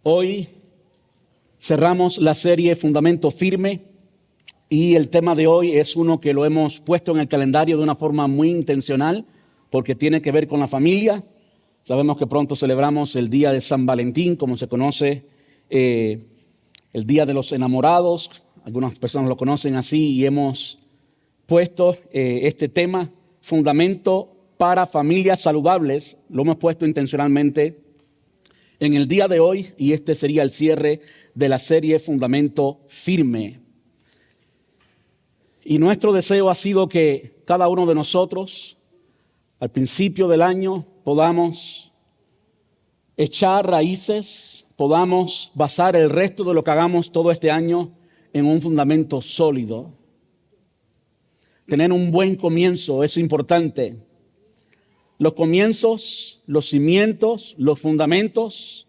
Hoy cerramos la serie Fundamento Firme y el tema de hoy es uno que lo hemos puesto en el calendario de una forma muy intencional porque tiene que ver con la familia. Sabemos que pronto celebramos el día de San Valentín, como se conoce, el día de los enamorados. Algunas personas lo conocen así y hemos puesto este tema, Fundamento para Familias Saludables. Lo hemos puesto intencionalmente en el día de hoy y este sería el cierre de la serie Fundamento Firme. Y nuestro deseo ha sido que cada uno de nosotros al principio del año podamos echar raíces, podamos basar el resto de lo que hagamos todo este año en un fundamento sólido. Tener un buen comienzo es importante. Los comienzos, los cimientos, los fundamentos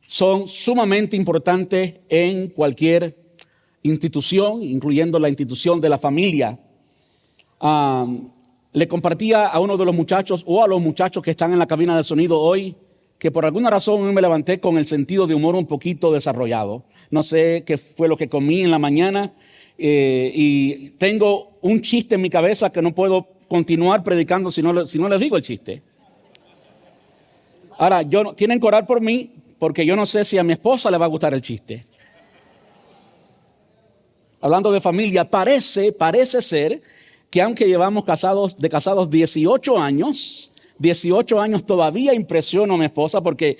son sumamente importantes en cualquier institución, incluyendo la institución de la familia. Le compartía a uno de los muchachos o a los muchachos que están en la cabina de sonido hoy que por alguna razón me levanté con el sentido de humor un poquito desarrollado. No sé qué fue lo que comí en la mañana y tengo un chiste en mi cabeza que no puedo continuar predicando si no les digo el chiste. Ahora, tienen que orar por mí porque yo no sé si a mi esposa le va a gustar el chiste. Hablando de familia, parece ser que aunque llevamos casados 18 añs todavía impresiono a mi esposa porque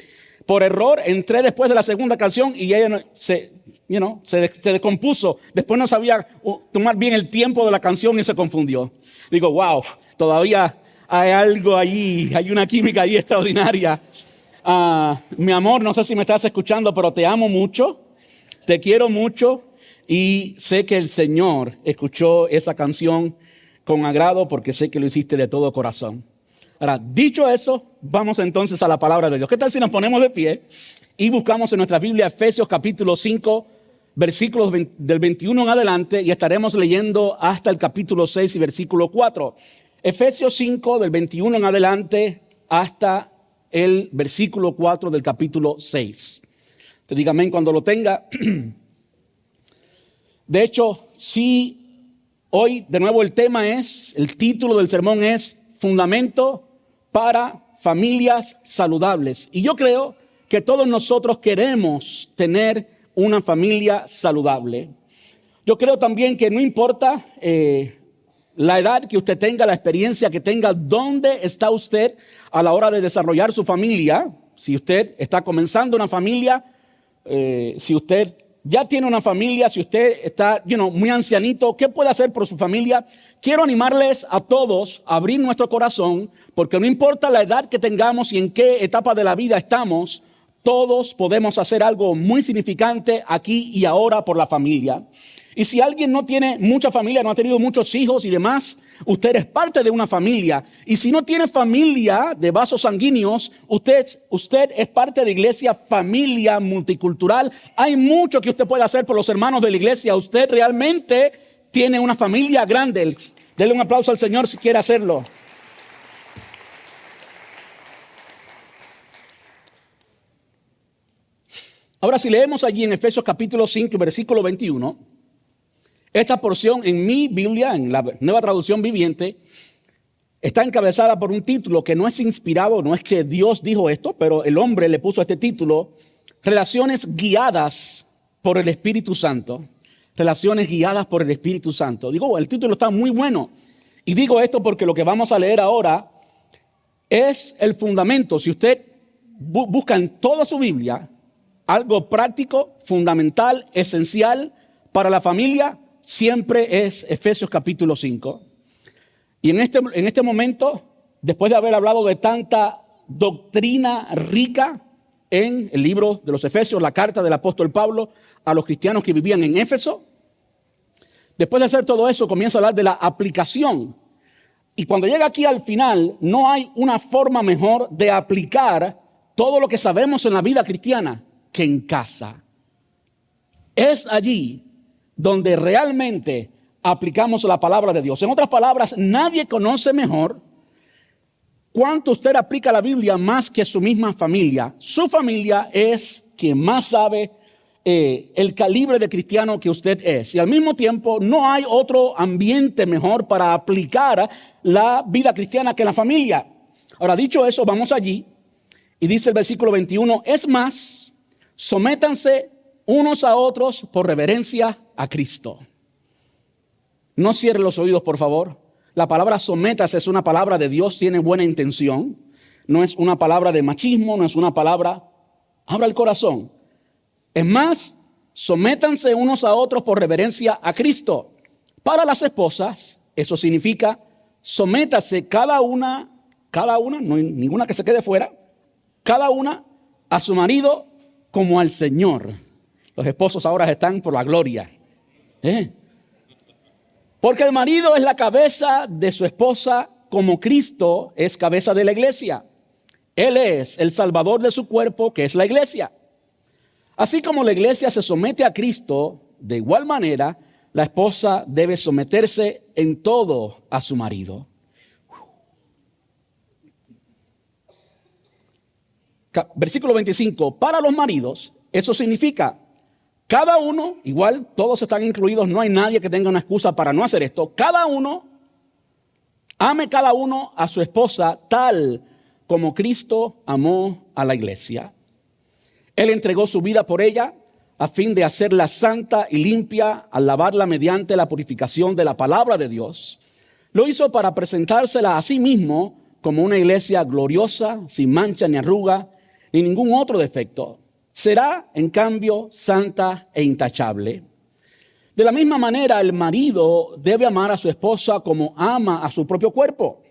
por error entré después de la segunda canción y ella se descompuso. Después no sabía tomar bien el tiempo de la canción y se confundió. Digo, wow, todavía hay algo allí, hay una química ahí extraordinaria. Mi amor, no sé si me estás escuchando, pero te amo mucho, te quiero mucho y sé que el Señor escuchó esa canción con agrado porque sé que lo hiciste de todo corazón. Ahora, dicho eso, vamos entonces a la palabra de Dios. ¿Qué tal si nos ponemos de pie y buscamos en nuestra Biblia Efesios capítulo 5, versículos del 21 en adelante y estaremos leyendo hasta el capítulo 6 y versículo 4. Efesios 5 del 21 en adelante hasta el versículo 4 del capítulo 6. Te diga amén cuando lo tenga. De hecho, sí, hoy de nuevo el título del sermón es Fundamento para Familias Saludables. Y yo creo que todos nosotros queremos tener una familia saludable. Yo creo también que no importa la edad que usted tenga, la experiencia que tenga, dónde está usted a la hora de desarrollar su familia. Si usted está comenzando una familia, si usted ya tiene una familia, si usted está muy ancianito, ¿qué puede hacer por su familia? Quiero animarles a todos a abrir nuestro corazón, porque no importa la edad que tengamos y en qué etapa de la vida estamos, todos podemos hacer algo muy significante aquí y ahora por la familia. Y si alguien no tiene mucha familia, no ha tenido muchos hijos y demás, usted es parte de una familia. Y si no tiene familia de vasos sanguíneos, usted es parte de Iglesia Familia Multicultural. Hay mucho que usted puede hacer por los hermanos de la iglesia. Usted realmente tiene una familia grande. Denle un aplauso al Señor si quiere hacerlo. Ahora, si leemos allí en Efesios capítulo 5, versículo 21, esta porción en mi Biblia, en la Nueva Traducción Viviente, está encabezada por un título que no es inspirado, no es que Dios dijo esto, pero el hombre le puso este título, Relaciones guiadas por el Espíritu Santo. Relaciones guiadas por el Espíritu Santo. Digo, el título está muy bueno. Y digo esto porque lo que vamos a leer ahora es el fundamento. Si usted busca en toda su Biblia algo práctico, fundamental, esencial para la familia, siempre es Efesios capítulo 5. Y en este momento, después de haber hablado de tanta doctrina rica en el libro de los Efesios, la carta del apóstol Pablo a los cristianos que vivían en Éfeso, después de hacer todo eso, comienza a hablar de la aplicación. Y cuando llega aquí al final, no hay una forma mejor de aplicar todo lo que sabemos en la vida cristiana que en casa. Es allí donde realmente aplicamos la palabra de Dios. En otras palabras, nadie conoce mejor cuánto usted aplica la Biblia más que su misma familia. Su familia es quien más sabe el calibre de cristiano que usted es. Y al mismo tiempo no hay otro ambiente mejor para aplicar la vida cristiana que la familia. Ahora, dicho eso, vamos allí y dice el versículo 21, es más, sométanse unos a otros por reverencia a Cristo. No cierre los oídos, por favor. La palabra sométase es una palabra de Dios, tiene buena intención. No es una palabra de machismo, no es una palabra... Abra el corazón. Es más, sométanse unos a otros por reverencia a Cristo. Para las esposas, eso significa sométase cada una, no hay ninguna que se quede fuera, cada una a su marido como al Señor. Los esposos ahora están por la gloria. Porque el marido es la cabeza de su esposa como Cristo es cabeza de la iglesia. Él es el salvador de su cuerpo, que es la iglesia. Así como la iglesia se somete a Cristo, de igual manera, la esposa debe someterse en todo a su marido. Versículo 25, para los maridos, eso significa, cada uno, igual, todos están incluidos, no hay nadie que tenga una excusa para no hacer esto, cada uno, ame cada uno a su esposa tal como Cristo amó a la iglesia. Él entregó su vida por ella a fin de hacerla santa y limpia al lavarla mediante la purificación de la palabra de Dios. Lo hizo para presentársela a sí mismo como una iglesia gloriosa, sin mancha ni arruga, ni ningún otro defecto. Será, en cambio, santa e intachable. De la misma manera, el marido debe amar a su esposa como ama a su propio cuerpo.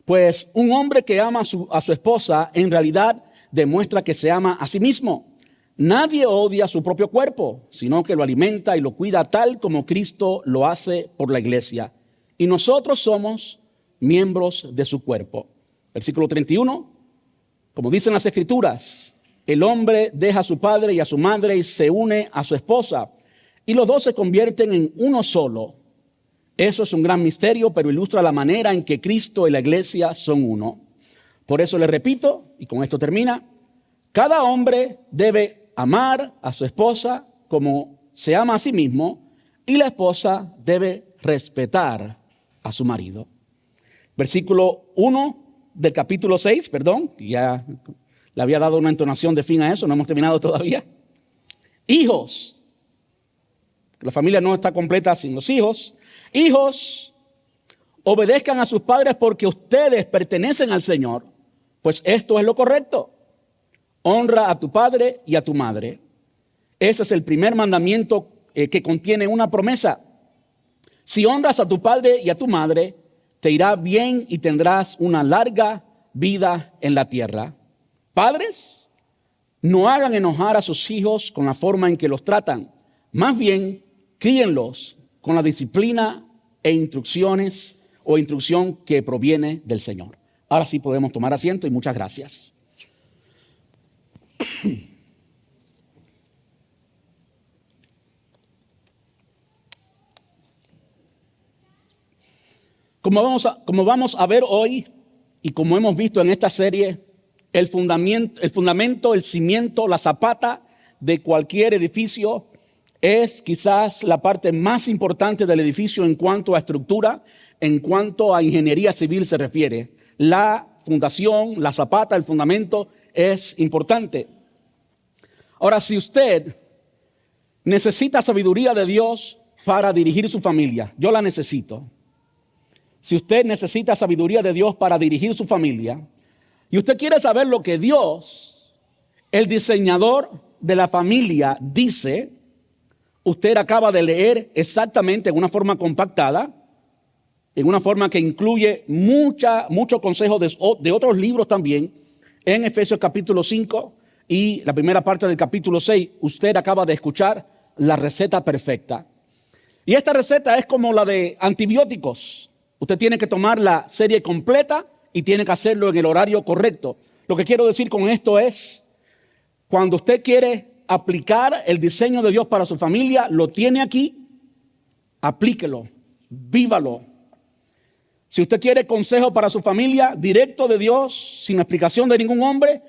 Pues un hombre que ama a su esposa en realidad demuestra que se ama a sí mismo. Nadie odia su propio cuerpo, sino que lo alimenta y lo cuida tal como Cristo lo hace por la iglesia. Y nosotros somos miembros de su cuerpo. Versículo 31, como dicen las Escrituras, el hombre deja a su padre y a su madre y se une a su esposa, y los dos se convierten en uno solo. Eso es un gran misterio, pero ilustra la manera en que Cristo y la iglesia son uno. Por eso le repito, y con esto termina, cada hombre debe amar a su esposa como se ama a sí mismo, y la esposa debe respetar a su marido. Versículo 1 del capítulo 6, ya le había dado una entonación de fin a eso, no hemos terminado todavía. Hijos, la familia no está completa sin los hijos. Hijos, obedezcan a sus padres porque ustedes pertenecen al Señor, pues esto es lo correcto. Honra a tu padre y a tu madre. Ese es el primer mandamiento que contiene una promesa. Si honras a tu padre y a tu madre, te irá bien y tendrás una larga vida en la tierra. Padres, no hagan enojar a sus hijos con la forma en que los tratan. Más bien, críenlos con la disciplina e instrucciones o instrucción que proviene del Señor. Ahora sí podemos tomar asiento y muchas gracias. Como vamos a ver hoy y como hemos visto en esta serie, el fundamento, el cimiento, la zapata de cualquier edificio es quizás la parte más importante del edificio en cuanto a estructura, en cuanto a ingeniería civil se refiere. La fundación, la zapata, el fundamento es importante. Ahora, si usted necesita sabiduría de Dios para dirigir su familia, yo la necesito. Si usted necesita sabiduría de Dios para dirigir su familia y usted quiere saber lo que Dios, el diseñador de la familia, dice, usted acaba de leer exactamente en una forma compactada, en una forma que incluye mucho consejo de otros libros también, en Efesios capítulo 5 y la primera parte del capítulo 6, usted acaba de escuchar la receta perfecta. Y esta receta es como la de antibióticos. Usted tiene que tomar la serie completa y tiene que hacerlo en el horario correcto. Lo que quiero decir con esto es, cuando usted quiere aplicar el diseño de Dios para su familia, lo tiene aquí, aplíquelo, vívalo. Si usted quiere consejo para su familia, directo de Dios, sin explicación de ningún hombre,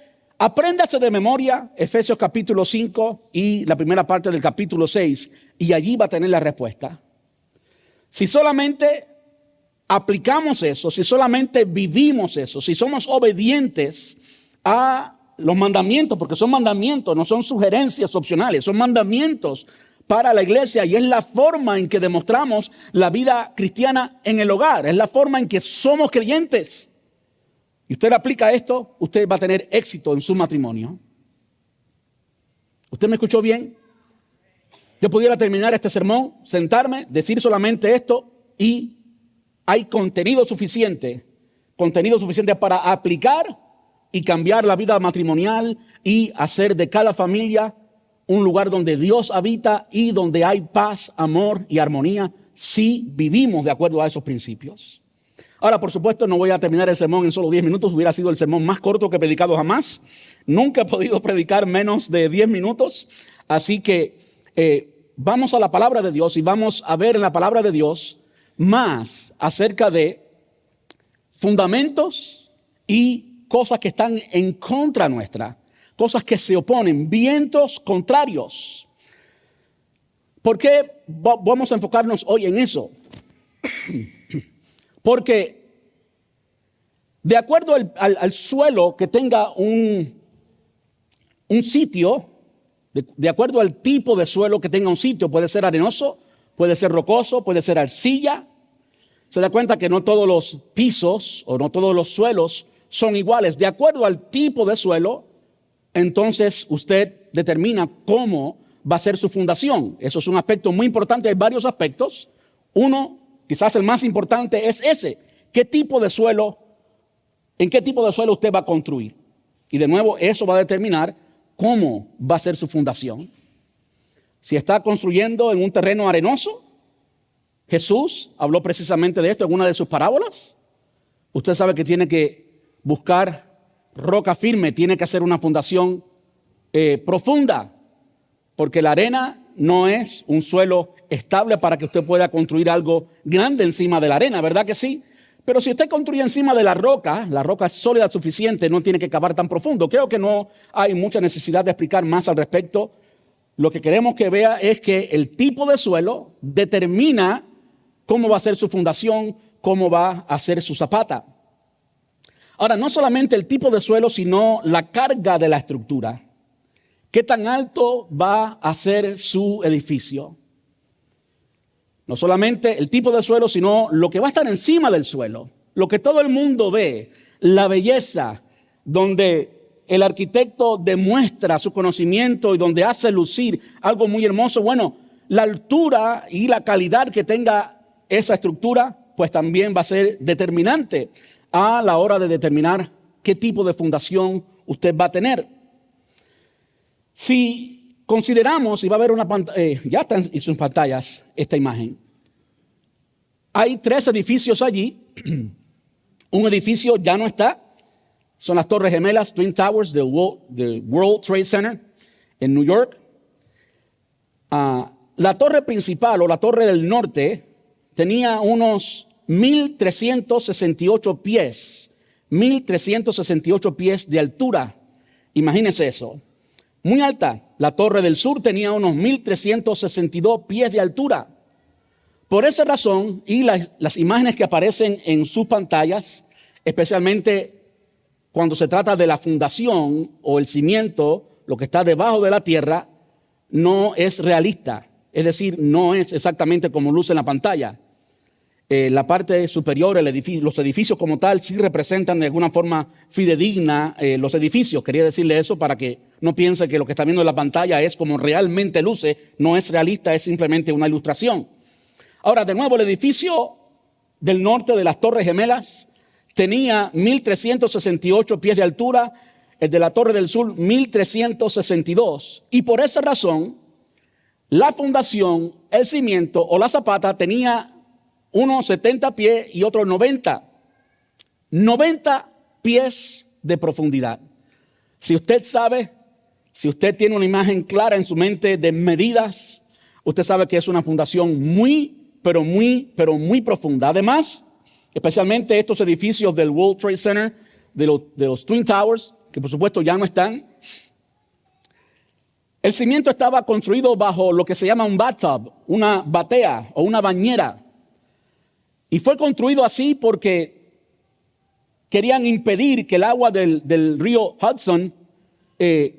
Apréndase de memoria Efesios capítulo 5 y la primera parte del capítulo 6 y allí va a tener la respuesta. Si solamente aplicamos eso, si solamente vivimos eso, si somos obedientes a los mandamientos, porque son mandamientos, no son sugerencias opcionales, son mandamientos para la iglesia y es la forma en que demostramos la vida cristiana en el hogar, es la forma en que somos creyentes. Y usted aplica esto, usted va a tener éxito en su matrimonio. ¿Usted me escuchó bien? Yo pudiera terminar este sermón, sentarme, decir solamente esto y hay contenido suficiente para aplicar y cambiar la vida matrimonial y hacer de cada familia un lugar donde Dios habita y donde hay paz, amor y armonía si vivimos de acuerdo a esos principios. Ahora, por supuesto, no voy a terminar el sermón en solo 10 minutos. Hubiera sido el sermón más corto que he predicado jamás. Nunca he podido predicar menos de 10 minutos. Así que vamos a la palabra de Dios y vamos a ver en la palabra de Dios más acerca de fundamentos y cosas que están en contra nuestra, cosas que se oponen, vientos contrarios. ¿Por qué vamos a enfocarnos hoy en eso? Porque de acuerdo al suelo que tenga un sitio, de acuerdo al tipo de suelo que tenga un sitio, puede ser arenoso, puede ser rocoso, puede ser arcilla. Se da cuenta que no todos los pisos o no todos los suelos son iguales. De acuerdo al tipo de suelo, entonces usted determina cómo va a ser su fundación. Eso es un aspecto muy importante. Hay varios aspectos. Uno, quizás el más importante, es ese. ¿Qué tipo de suelo, en qué tipo de suelo usted va a construir? Y de nuevo, eso va a determinar cómo va a ser su fundación. Si está construyendo en un terreno arenoso, Jesús habló precisamente de esto en una de sus parábolas. Usted sabe que tiene que buscar roca firme, tiene que hacer una fundación profunda, porque la arena no es un suelo estable para que usted pueda construir algo grande encima de la arena, ¿verdad que sí? Pero si usted construye encima de la roca es sólida suficiente, no tiene que cavar tan profundo. Creo que no hay mucha necesidad de explicar más al respecto. Lo que queremos que vea es que el tipo de suelo determina cómo va a ser su fundación, cómo va a ser su zapata. Ahora, no solamente el tipo de suelo, sino la carga de la estructura. ¿Qué tan alto va a ser su edificio? No solamente el tipo de suelo, sino lo que va a estar encima del suelo. Lo que todo el mundo ve, la belleza, donde el arquitecto demuestra su conocimiento y donde hace lucir algo muy hermoso. Bueno, la altura y la calidad que tenga esa estructura, pues también va a ser determinante a la hora de determinar qué tipo de fundación usted va a tener. Si consideramos, y va a haber una pantalla, ya está en sus pantallas esta imagen. Hay 3 edificios allí. Un edificio ya no está. Son las Torres Gemelas, Twin Towers del World Trade Center en New York. La torre principal o la torre del norte tenía unos 1,368 pies. 1,368 pies de altura. Imagínense eso. Muy alta. La torre del sur tenía unos 1,362 pies de altura. Por esa razón, y las imágenes que aparecen en sus pantallas, especialmente cuando se trata de la fundación o el cimiento, lo que está debajo de la tierra, no es realista. Es decir, no es exactamente como luce en la pantalla. La parte superior, los edificios como tal, sí representan de alguna forma fidedigna los edificios. Quería decirle eso para que no piense que lo que está viendo en la pantalla es como realmente luce. No es realista, es simplemente una ilustración. Ahora, de nuevo, el edificio del norte de las Torres Gemelas tenía 1,368 pies de altura. El de la Torre del Sur, 1,362. Y por esa razón, la fundación, el cimiento o la zapata tenía unos 70 pies y otros 90. 90 pies de profundidad. Si usted sabe, si usted tiene una imagen clara en su mente de medidas, usted sabe que es una fundación muy profunda. Además, especialmente estos edificios del World Trade Center, de los Twin Towers, que por supuesto ya no están. El cimiento estaba construido bajo lo que se llama un bathtub, una batea o una bañera. Y fue construido así porque querían impedir que el agua del río Hudson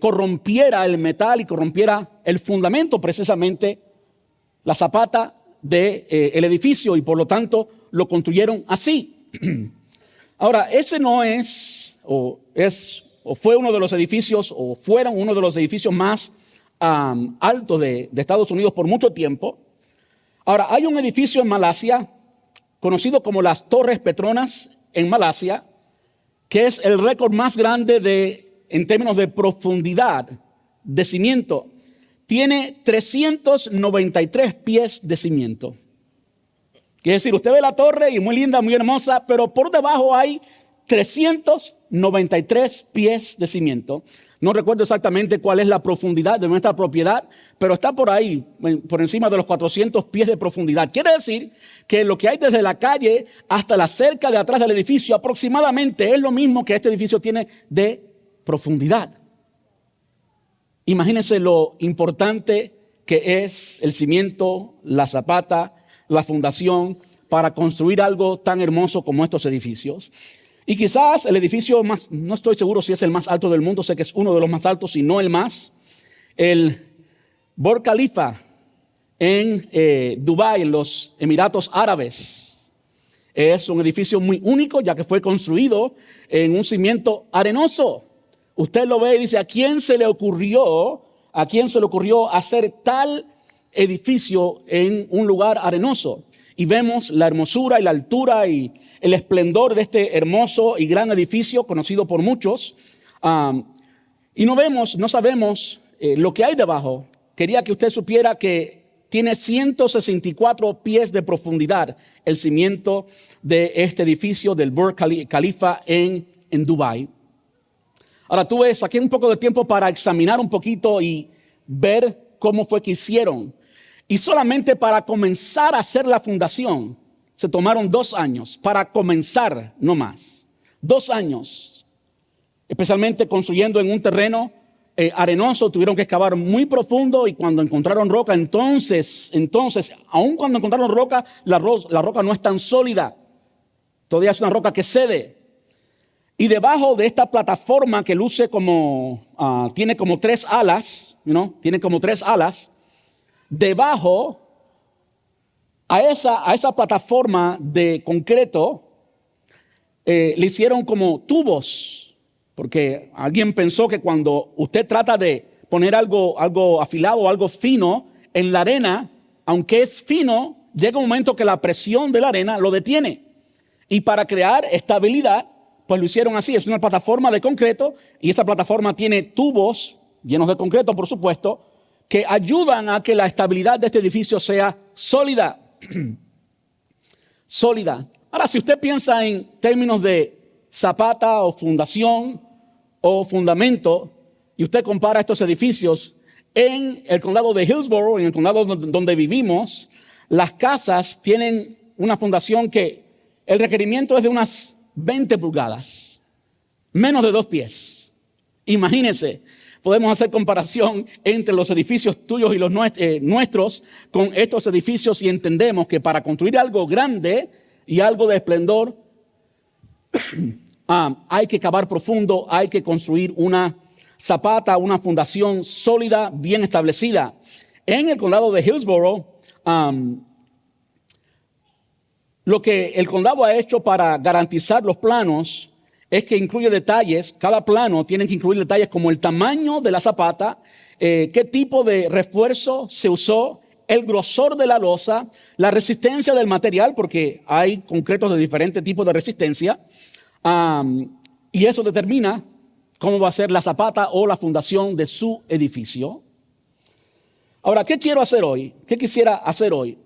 corrompiera el metal y corrompiera el fundamento, precisamente la zapata del edificio, y por lo tanto lo construyeron así. Ahora, ese no es o fue uno de los edificios, o fueron uno de los edificios más altos de Estados Unidos por mucho tiempo. Ahora, hay un edificio en Malasia conocido como las Torres Petronas en Malasia, que es el récord más grande en términos de profundidad de cimiento. Tiene 393 pies de cimiento. Quiere decir, usted ve la torre y muy linda, muy hermosa, pero por debajo hay 393 pies de cimiento. No recuerdo exactamente cuál es la profundidad de nuestra propiedad, pero está por ahí, por encima de los 400 pies de profundidad. Quiere decir que lo que hay desde la calle hasta la cerca de atrás del edificio aproximadamente es lo mismo que este edificio tiene de profundidad. Imagínense lo importante que es el cimiento, la zapata, la fundación para construir algo tan hermoso como estos edificios. Y quizás el edificio más, no estoy seguro si es el más alto del mundo, sé que es uno de los más altos, si no el más, el Burj Khalifa en Dubái, en los Emiratos Árabes. Es un edificio muy único, ya que fue construido en un cimiento arenoso. Usted lo ve y dice, ¿a quién se le ocurrió hacer tal edificio en un lugar arenoso? Y vemos la hermosura y la altura y el esplendor de este hermoso y gran edificio conocido por muchos. Y no sabemos lo que hay debajo. Quería que usted supiera que tiene 164 pies de profundidad el cimiento de este edificio del Burj Khalifa en Dubái. Ahora tuve, saqué un poco de tiempo para examinar un poquito y ver cómo fue que hicieron. Y solamente para comenzar a hacer la fundación, se tomaron 2 años para comenzar, no más. 2 años, especialmente construyendo en un terreno arenoso, tuvieron que excavar muy profundo y cuando encontraron roca, entonces, aun cuando encontraron roca, la roca no es tan sólida, todavía es una roca que cede. Y debajo de esta plataforma que luce como, tiene como 3 alas, tiene como 3 alas, debajo a esa plataforma de concreto le hicieron como tubos, porque alguien pensó que cuando usted trata de poner algo afilado o algo fino en la arena, aunque es fino, llega un momento que la presión de la arena lo detiene. Y para crear estabilidad, pues lo hicieron así, es una plataforma de concreto y esa plataforma tiene tubos llenos de concreto, por supuesto, que ayudan a que la estabilidad de este edificio sea sólida. Sólida. Ahora, si usted piensa en términos de zapata o fundación o fundamento, y usted compara estos edificios en el condado de Hillsborough, en el condado donde vivimos, las casas tienen una fundación que el requerimiento es de unas 20 pulgadas, menos de 2 pies. Imagínense. Podemos hacer comparación entre los edificios tuyos y los nuestros con estos edificios y entendemos que para construir algo grande y algo de esplendor hay que cavar profundo, hay que construir una zapata, una fundación sólida, bien establecida. En el condado de Hillsborough, lo que el condado ha hecho para garantizar los planos es que incluye detalles, cada plano tiene que incluir detalles como el tamaño de la zapata, qué tipo de refuerzo se usó, el grosor de la losa, la resistencia del material, porque hay concretos de diferentes tipos de resistencia, y eso determina cómo va a ser la zapata o la fundación de su edificio. Ahora, ¿qué quiero hacer hoy? ¿Qué quisiera hacer hoy?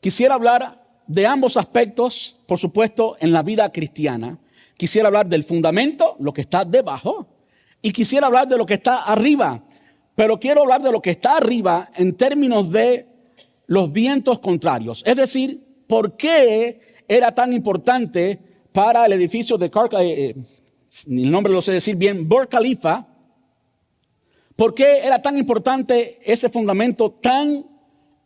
Quisiera hablar de ambos aspectos, por supuesto, en la vida cristiana. Quisiera hablar del fundamento, lo que está debajo, y quisiera hablar de lo que está arriba. Pero quiero hablar de lo que está arriba en términos de los vientos contrarios. Es decir, ¿por qué era tan importante para el edificio de ni el nombre lo sé decir bien, Burj Khalifa. ¿Por qué era tan importante ese fundamento tan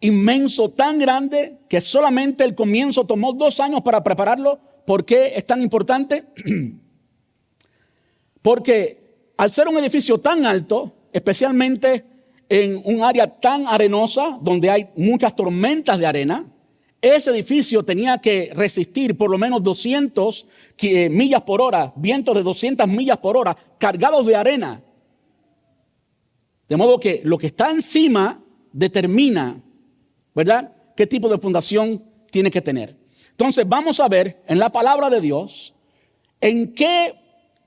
inmenso, tan grande, que solamente el comienzo tomó 2 años para prepararlo? ¿Por qué es tan importante? Porque al ser un edificio tan alto, especialmente en un área tan arenosa, donde hay muchas tormentas de arena, ese edificio tenía que resistir por lo menos 200 millas por hora, vientos de 200 millas por hora, cargados de arena. De modo que lo que está encima determina, ¿verdad?, qué tipo de fundación tiene que tener. Entonces vamos a ver en la palabra de Dios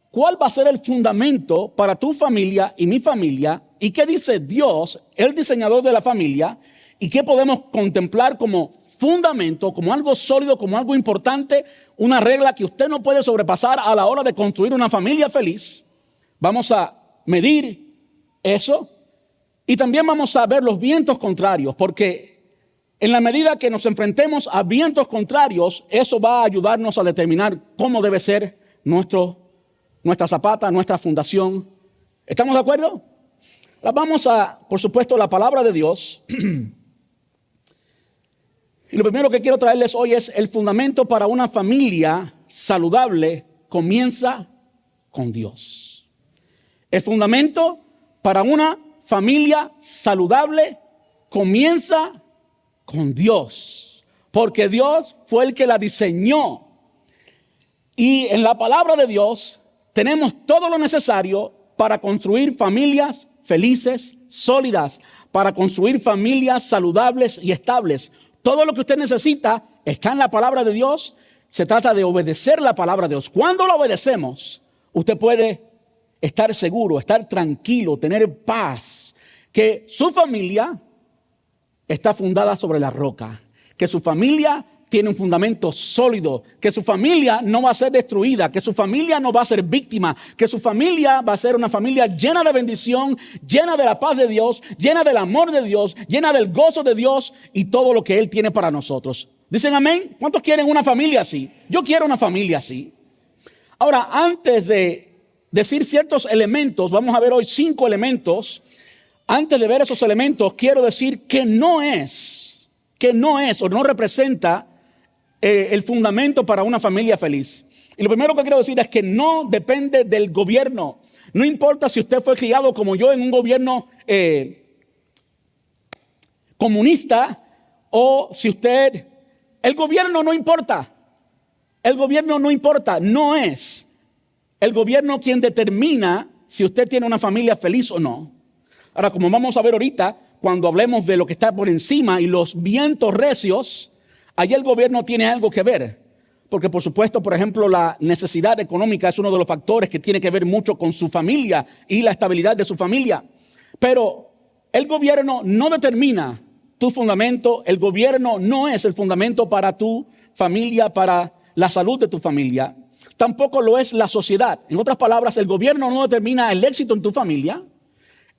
cuál va a ser el fundamento para tu familia y mi familia, y qué dice Dios, el diseñador de la familia, y qué podemos contemplar como fundamento, como algo sólido, como algo importante, una regla que usted no puede sobrepasar a la hora de construir una familia feliz. Vamos a medir eso y también vamos a ver los vientos contrarios, porque en la medida que nos enfrentemos a vientos contrarios, eso va a ayudarnos a determinar cómo debe ser nuestra zapata, nuestra fundación. ¿Estamos de acuerdo? Vamos a, por supuesto, la palabra de Dios. Y lo primero que quiero traerles hoy es el fundamento para una familia saludable comienza con Dios. El fundamento para una familia saludable comienza con Dios, porque Dios fue el que la diseñó. Y en la palabra de Dios tenemos todo lo necesario para construir familias felices, sólidas, para construir familias saludables y estables. Todo lo que usted necesita está en la palabra de Dios. Se trata de obedecer la palabra de Dios. Cuando la obedecemos, usted puede estar seguro, estar tranquilo, tener paz, que su familia está fundada sobre la roca, que su familia tiene un fundamento sólido, que su familia no va a ser destruida, que su familia no va a ser víctima, que su familia va a ser una familia llena de bendición, llena de la paz de Dios, llena del amor de Dios, llena del gozo de Dios y todo lo que Él tiene para nosotros. ¿Dicen amén? ¿Cuántos quieren una familia así? Yo quiero una familia así. Ahora, antes de decir ciertos elementos, vamos a ver hoy 5 elementos. Antes de ver esos elementos, quiero decir que no es o no representa el fundamento para una familia feliz. Y lo primero que quiero decir es que no depende del gobierno. No importa si usted fue criado como yo en un gobierno comunista o si usted... El gobierno no importa. El gobierno no importa. No es el gobierno quien determina si usted tiene una familia feliz o no. Ahora, como vamos a ver ahorita, cuando hablemos de lo que está por encima y los vientos recios, allí el gobierno tiene algo que ver. Porque, por supuesto, por ejemplo, la necesidad económica es uno de los factores que tiene que ver mucho con su familia y la estabilidad de su familia. Pero el gobierno no determina tu fundamento. El gobierno no es el fundamento para tu familia, para la salud de tu familia. Tampoco lo es la sociedad. En otras palabras, el gobierno no determina el éxito en tu familia.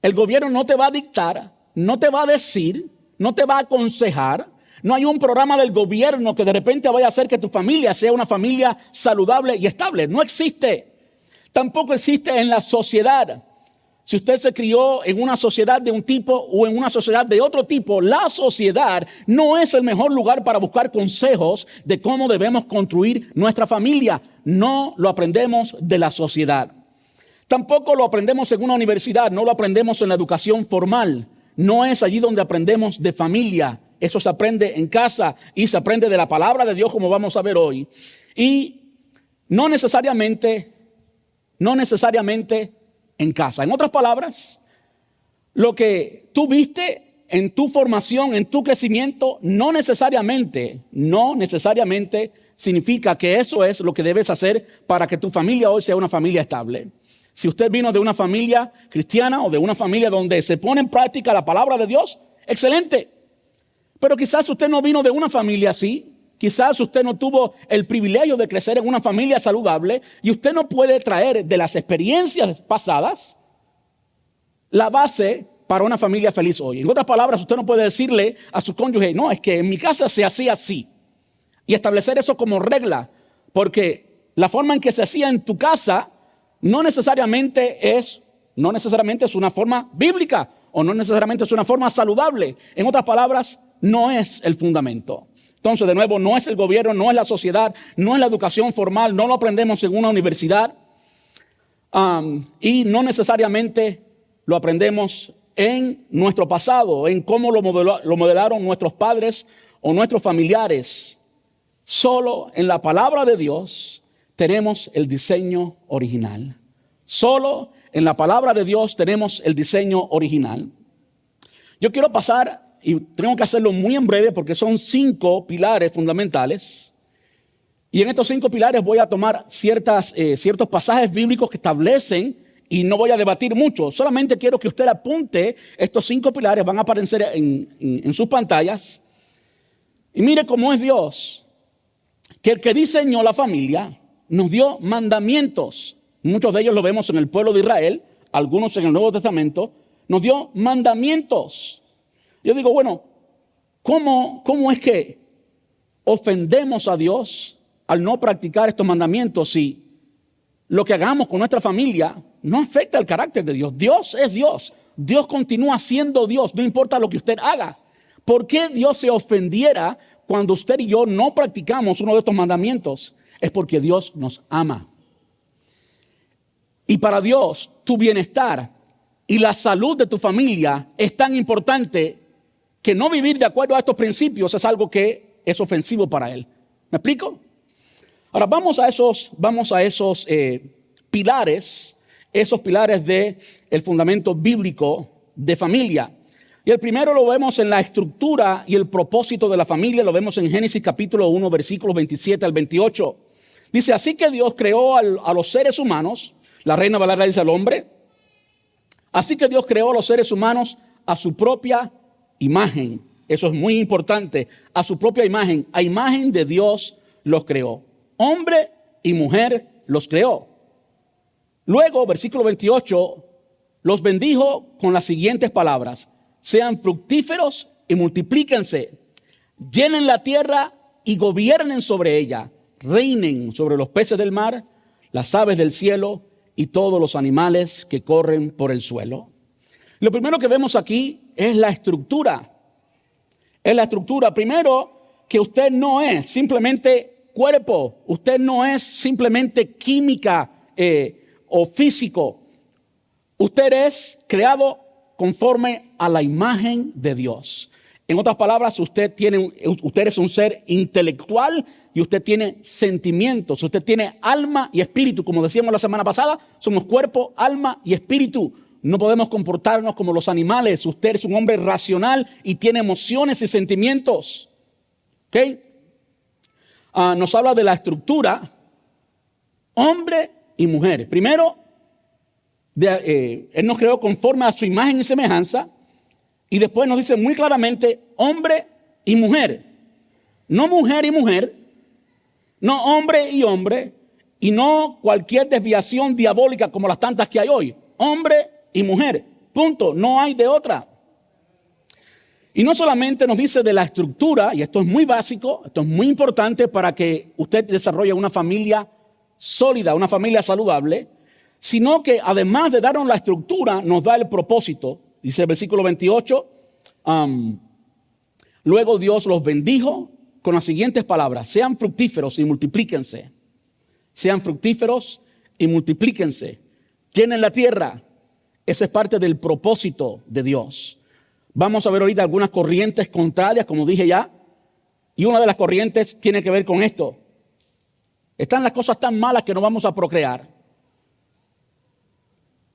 El gobierno no te va a dictar, no te va a decir, no te va a aconsejar. No hay un programa del gobierno que de repente vaya a hacer que tu familia sea una familia saludable y estable. No existe. Tampoco existe en la sociedad. Si usted se crió en una sociedad de un tipo o en una sociedad de otro tipo, la sociedad no es el mejor lugar para buscar consejos de cómo debemos construir nuestra familia. No lo aprendemos de la sociedad. Tampoco lo aprendemos en una universidad, no lo aprendemos en la educación formal. No es allí donde aprendemos de familia. Eso se aprende en casa y se aprende de la palabra de Dios, como vamos a ver hoy. Y no necesariamente en casa. En otras palabras, lo que tú viste en tu formación, en tu crecimiento, no necesariamente significa que eso es lo que debes hacer para que tu familia hoy sea una familia estable. Si usted vino de una familia cristiana o de una familia donde se pone en práctica la palabra de Dios, excelente. Pero quizás usted no vino de una familia así. Quizás usted no tuvo el privilegio de crecer en una familia saludable y usted no puede traer de las experiencias pasadas la base para una familia feliz hoy. En otras palabras, usted no puede decirle a su cónyuge, no, es que en mi casa se hacía así. Y establecer eso como regla, porque la forma en que se hacía en tu casa no necesariamente es una forma bíblica o no necesariamente es una forma saludable. En otras palabras, no es el fundamento. Entonces, de nuevo, no es el gobierno, no es la sociedad, no es la educación formal, no lo aprendemos en una universidad y no necesariamente lo aprendemos en nuestro pasado, en cómo lo modelaron nuestros padres o nuestros familiares. Solo en la palabra de Dios tenemos el diseño original. Solo en la palabra de Dios tenemos el diseño original. Yo quiero pasar, y tengo que hacerlo muy en breve porque son 5 pilares fundamentales. Y en estos 5 pilares voy a tomar ciertos pasajes bíblicos que establecen, y no voy a debatir mucho. Solamente quiero que usted apunte estos 5 pilares, van a aparecer en sus pantallas. Y mire cómo es Dios, que el que diseñó la familia nos dio mandamientos. Muchos de ellos lo vemos en el pueblo de Israel, algunos en el Nuevo Testamento. Nos dio mandamientos. Yo digo, bueno, ¿cómo es que ofendemos a Dios al no practicar estos mandamientos si lo que hagamos con nuestra familia no afecta el carácter de Dios? Dios es Dios. Dios continúa siendo Dios, no importa lo que usted haga. ¿Por qué Dios se ofendiera cuando usted y yo no practicamos uno de estos mandamientos? Es porque Dios nos ama. Y para Dios, tu bienestar y la salud de tu familia es tan importante que no vivir de acuerdo a estos principios es algo que es ofensivo para Él. ¿Me explico? Ahora vamos a esos pilares, del fundamento bíblico de familia. Y el primero lo vemos en la estructura y el propósito de la familia. Lo vemos en Génesis capítulo 1, versículos 27 al 28. Dice, así que Dios creó a los seres humanos. La Reina Valera dice al hombre. Así que Dios creó a los seres humanos a su propia imagen. Eso es muy importante. A su propia imagen. A imagen de Dios los creó. Hombre y mujer los creó. Luego, versículo 28, los bendijo con las siguientes palabras. Sean fructíferos y multiplíquense. Llenen la tierra y gobiernen sobre ella. Reinen sobre los peces del mar, las aves del cielo y todos los animales que corren por el suelo. Lo primero que vemos aquí es la estructura. Es la estructura. Primero, que usted no es simplemente cuerpo. Usted no es simplemente química o físico. Usted es creado conforme a la imagen de Dios. En otras palabras, usted es un ser intelectual y usted tiene sentimientos. Usted tiene alma y espíritu. Como decíamos la semana pasada, somos cuerpo, alma y espíritu. No podemos comportarnos como los animales. Usted es un hombre racional y tiene emociones y sentimientos. ¿Ok? Nos habla de la estructura, hombre y mujer. Primero, Él nos creó conforme a su imagen y semejanza. Y después nos dice muy claramente hombre y mujer. No mujer y mujer, no hombre y hombre, y no cualquier desviación diabólica como las tantas que hay hoy. Hombre y mujer, punto, no hay de otra. Y no solamente nos dice de la estructura, y esto es muy básico, esto es muy importante para que usted desarrolle una familia sólida, una familia saludable, sino que además de darnos la estructura, nos da el propósito. Dice el versículo 28, luego Dios los bendijo con las siguientes palabras: sean fructíferos y multiplíquense. Sean fructíferos y multiplíquense. Llenen la tierra. Esa es parte del propósito de Dios. Vamos a ver ahorita algunas corrientes contrarias, como dije ya. Y una de las corrientes tiene que ver con esto. Están las cosas tan malas que no vamos a procrear.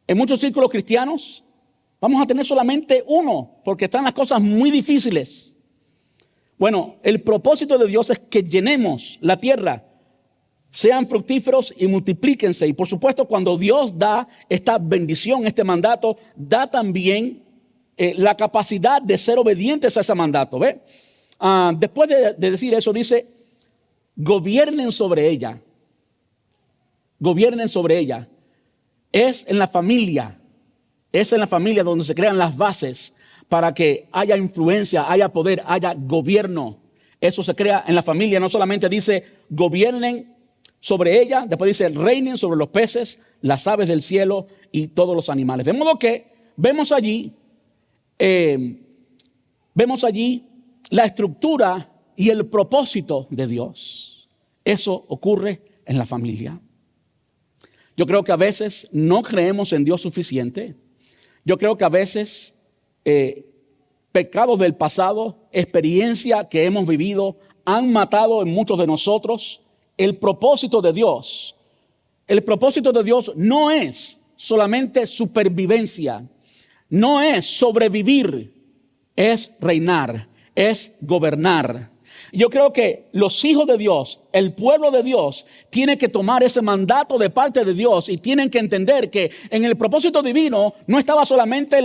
En muchos círculos cristianos vamos a tener solamente uno, porque están las cosas muy difíciles. Bueno, el propósito de Dios es que llenemos la tierra, sean fructíferos y multiplíquense. Y por supuesto, cuando Dios da esta bendición, este mandato, da también la capacidad de ser obedientes a ese mandato. ¿Ve? Después de decir eso, dice, gobiernen sobre ella. Gobiernen sobre ella. Es en la familia donde se crean las bases para que haya influencia, haya poder, haya gobierno. Eso se crea en la familia. No solamente dice gobiernen sobre ella. Después dice, reinen sobre los peces, las aves del cielo y todos los animales. De modo que vemos allí la estructura y el propósito de Dios. Eso ocurre en la familia. Yo creo que a veces no creemos en Dios suficiente. Yo creo que a veces pecados del pasado, experiencia que hemos vivido, han matado en muchos de nosotros el propósito de Dios. El propósito de Dios no es solamente supervivencia, no es sobrevivir, es reinar, es gobernar. Yo creo que los hijos de Dios, el pueblo de Dios, tiene que tomar ese mandato de parte de Dios y tienen que entender que en el propósito divino no estaba solamente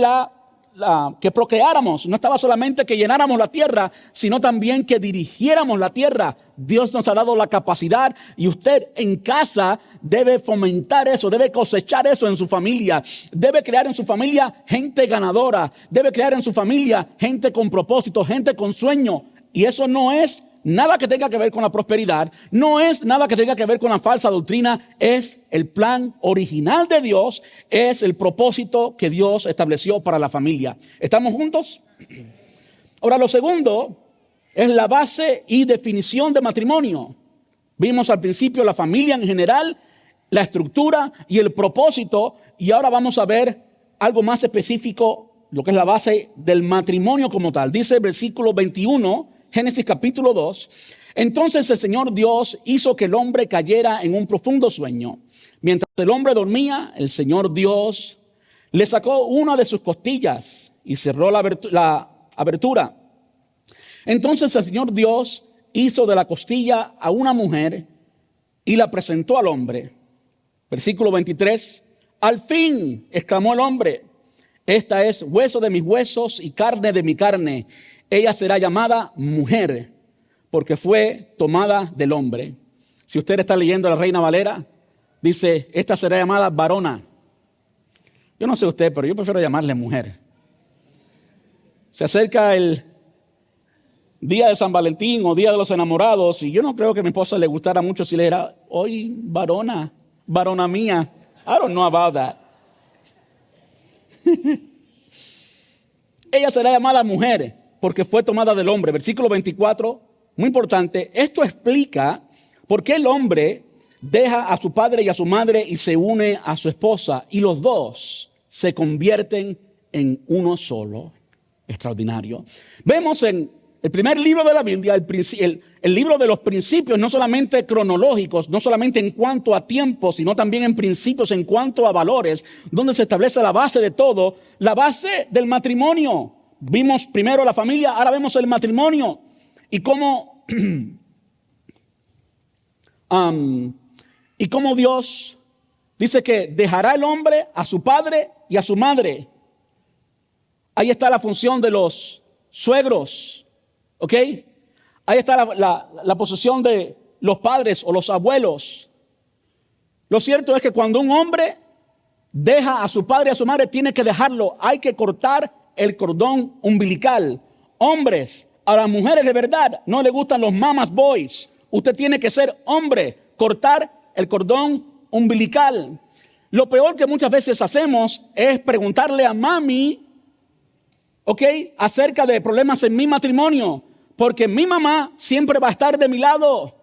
que procreáramos, no estaba solamente que llenáramos la tierra, sino también que dirigiéramos la tierra. Dios nos ha dado la capacidad y usted en casa debe fomentar eso, debe cosechar eso en su familia, debe crear en su familia gente ganadora, debe crear en su familia gente con propósito, gente con sueño. Y eso no es nada que tenga que ver con la prosperidad, no es nada que tenga que ver con la falsa doctrina, es el plan original de Dios, es el propósito que Dios estableció para la familia. ¿Estamos juntos? Ahora, lo segundo es la base y definición de matrimonio. Vimos al principio la familia en general, la estructura y el propósito, y ahora vamos a ver algo más específico, lo que es la base del matrimonio como tal. Dice el versículo 21, Génesis capítulo 2, entonces el Señor Dios hizo que el hombre cayera en un profundo sueño. Mientras el hombre dormía, el Señor Dios le sacó una de sus costillas y cerró la abertura. Entonces el Señor Dios hizo de la costilla a una mujer y la presentó al hombre. Versículo 23, al fin, exclamó el hombre, esta es hueso de mis huesos y carne de mi carne. Ella será llamada mujer porque fue tomada del hombre. Si usted está leyendo la Reina Valera, dice, esta será llamada varona. Yo no sé usted, pero yo prefiero llamarle mujer. Se acerca el día de San Valentín o día de los enamorados y yo no creo que a mi esposa le gustara mucho si le dijera, hoy varona, varona mía. I don't know about that. Ella será llamada mujer porque fue tomada del hombre. Versículo 24, muy importante. Esto explica por qué el hombre deja a su padre y a su madre y se une a su esposa. Y los dos se convierten en uno solo. Extraordinario. Vemos en el primer libro de la Biblia, el libro de los principios, no solamente cronológicos, no solamente en cuanto a tiempo, sino también en principios, en cuanto a valores, donde se establece la base de todo, la base del matrimonio. Vimos primero la familia, ahora vemos el matrimonio y cómo Dios dice que dejará el hombre a su padre y a su madre. Ahí está la función de los suegros, ¿ok? Ahí está la posición de los padres o los abuelos. Lo cierto es que cuando un hombre deja a su padre y a su madre, tiene que dejarlo. Hay que cortar el cordón umbilical. Hombres, a las mujeres de verdad no le gustan los mamas boys. Usted tiene que ser hombre, cortar el cordón umbilical. Lo peor que muchas veces hacemos es preguntarle a mami, ¿ok?, acerca de problemas en mi matrimonio, porque mi mamá siempre va a estar de mi lado.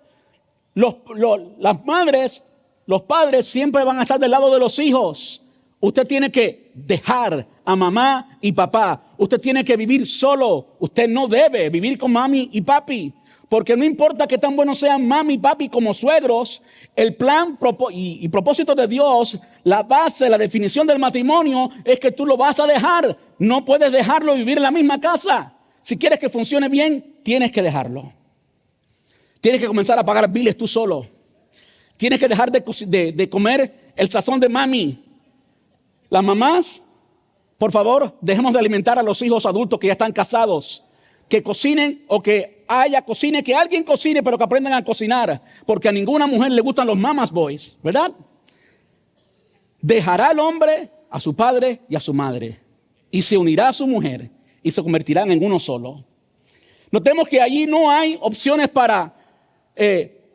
Las madres, los padres siempre van a estar del lado de los hijos. Usted tiene que dejar a mamá y papá. Usted tiene que vivir solo. Usted no debe vivir con mami y papi. Porque no importa que tan buenos sean mami y papi como suegros, el plan y propósito de Dios, la base, la definición del matrimonio es que tú lo vas a dejar. No puedes dejarlo vivir en la misma casa. Si quieres que funcione bien, tienes que dejarlo. Tienes que comenzar a pagar biles tú solo. Tienes que dejar de comer el sazón de mami. Las mamás, por favor, dejemos de alimentar a los hijos adultos que ya están casados. Que cocinen o que cocine, que alguien cocine, pero que aprendan a cocinar. Porque a ninguna mujer le gustan los mamas boys, ¿verdad? Dejará el hombre a su padre y a su madre y se unirá a su mujer y se convertirán en uno solo. Notemos que allí no hay opciones para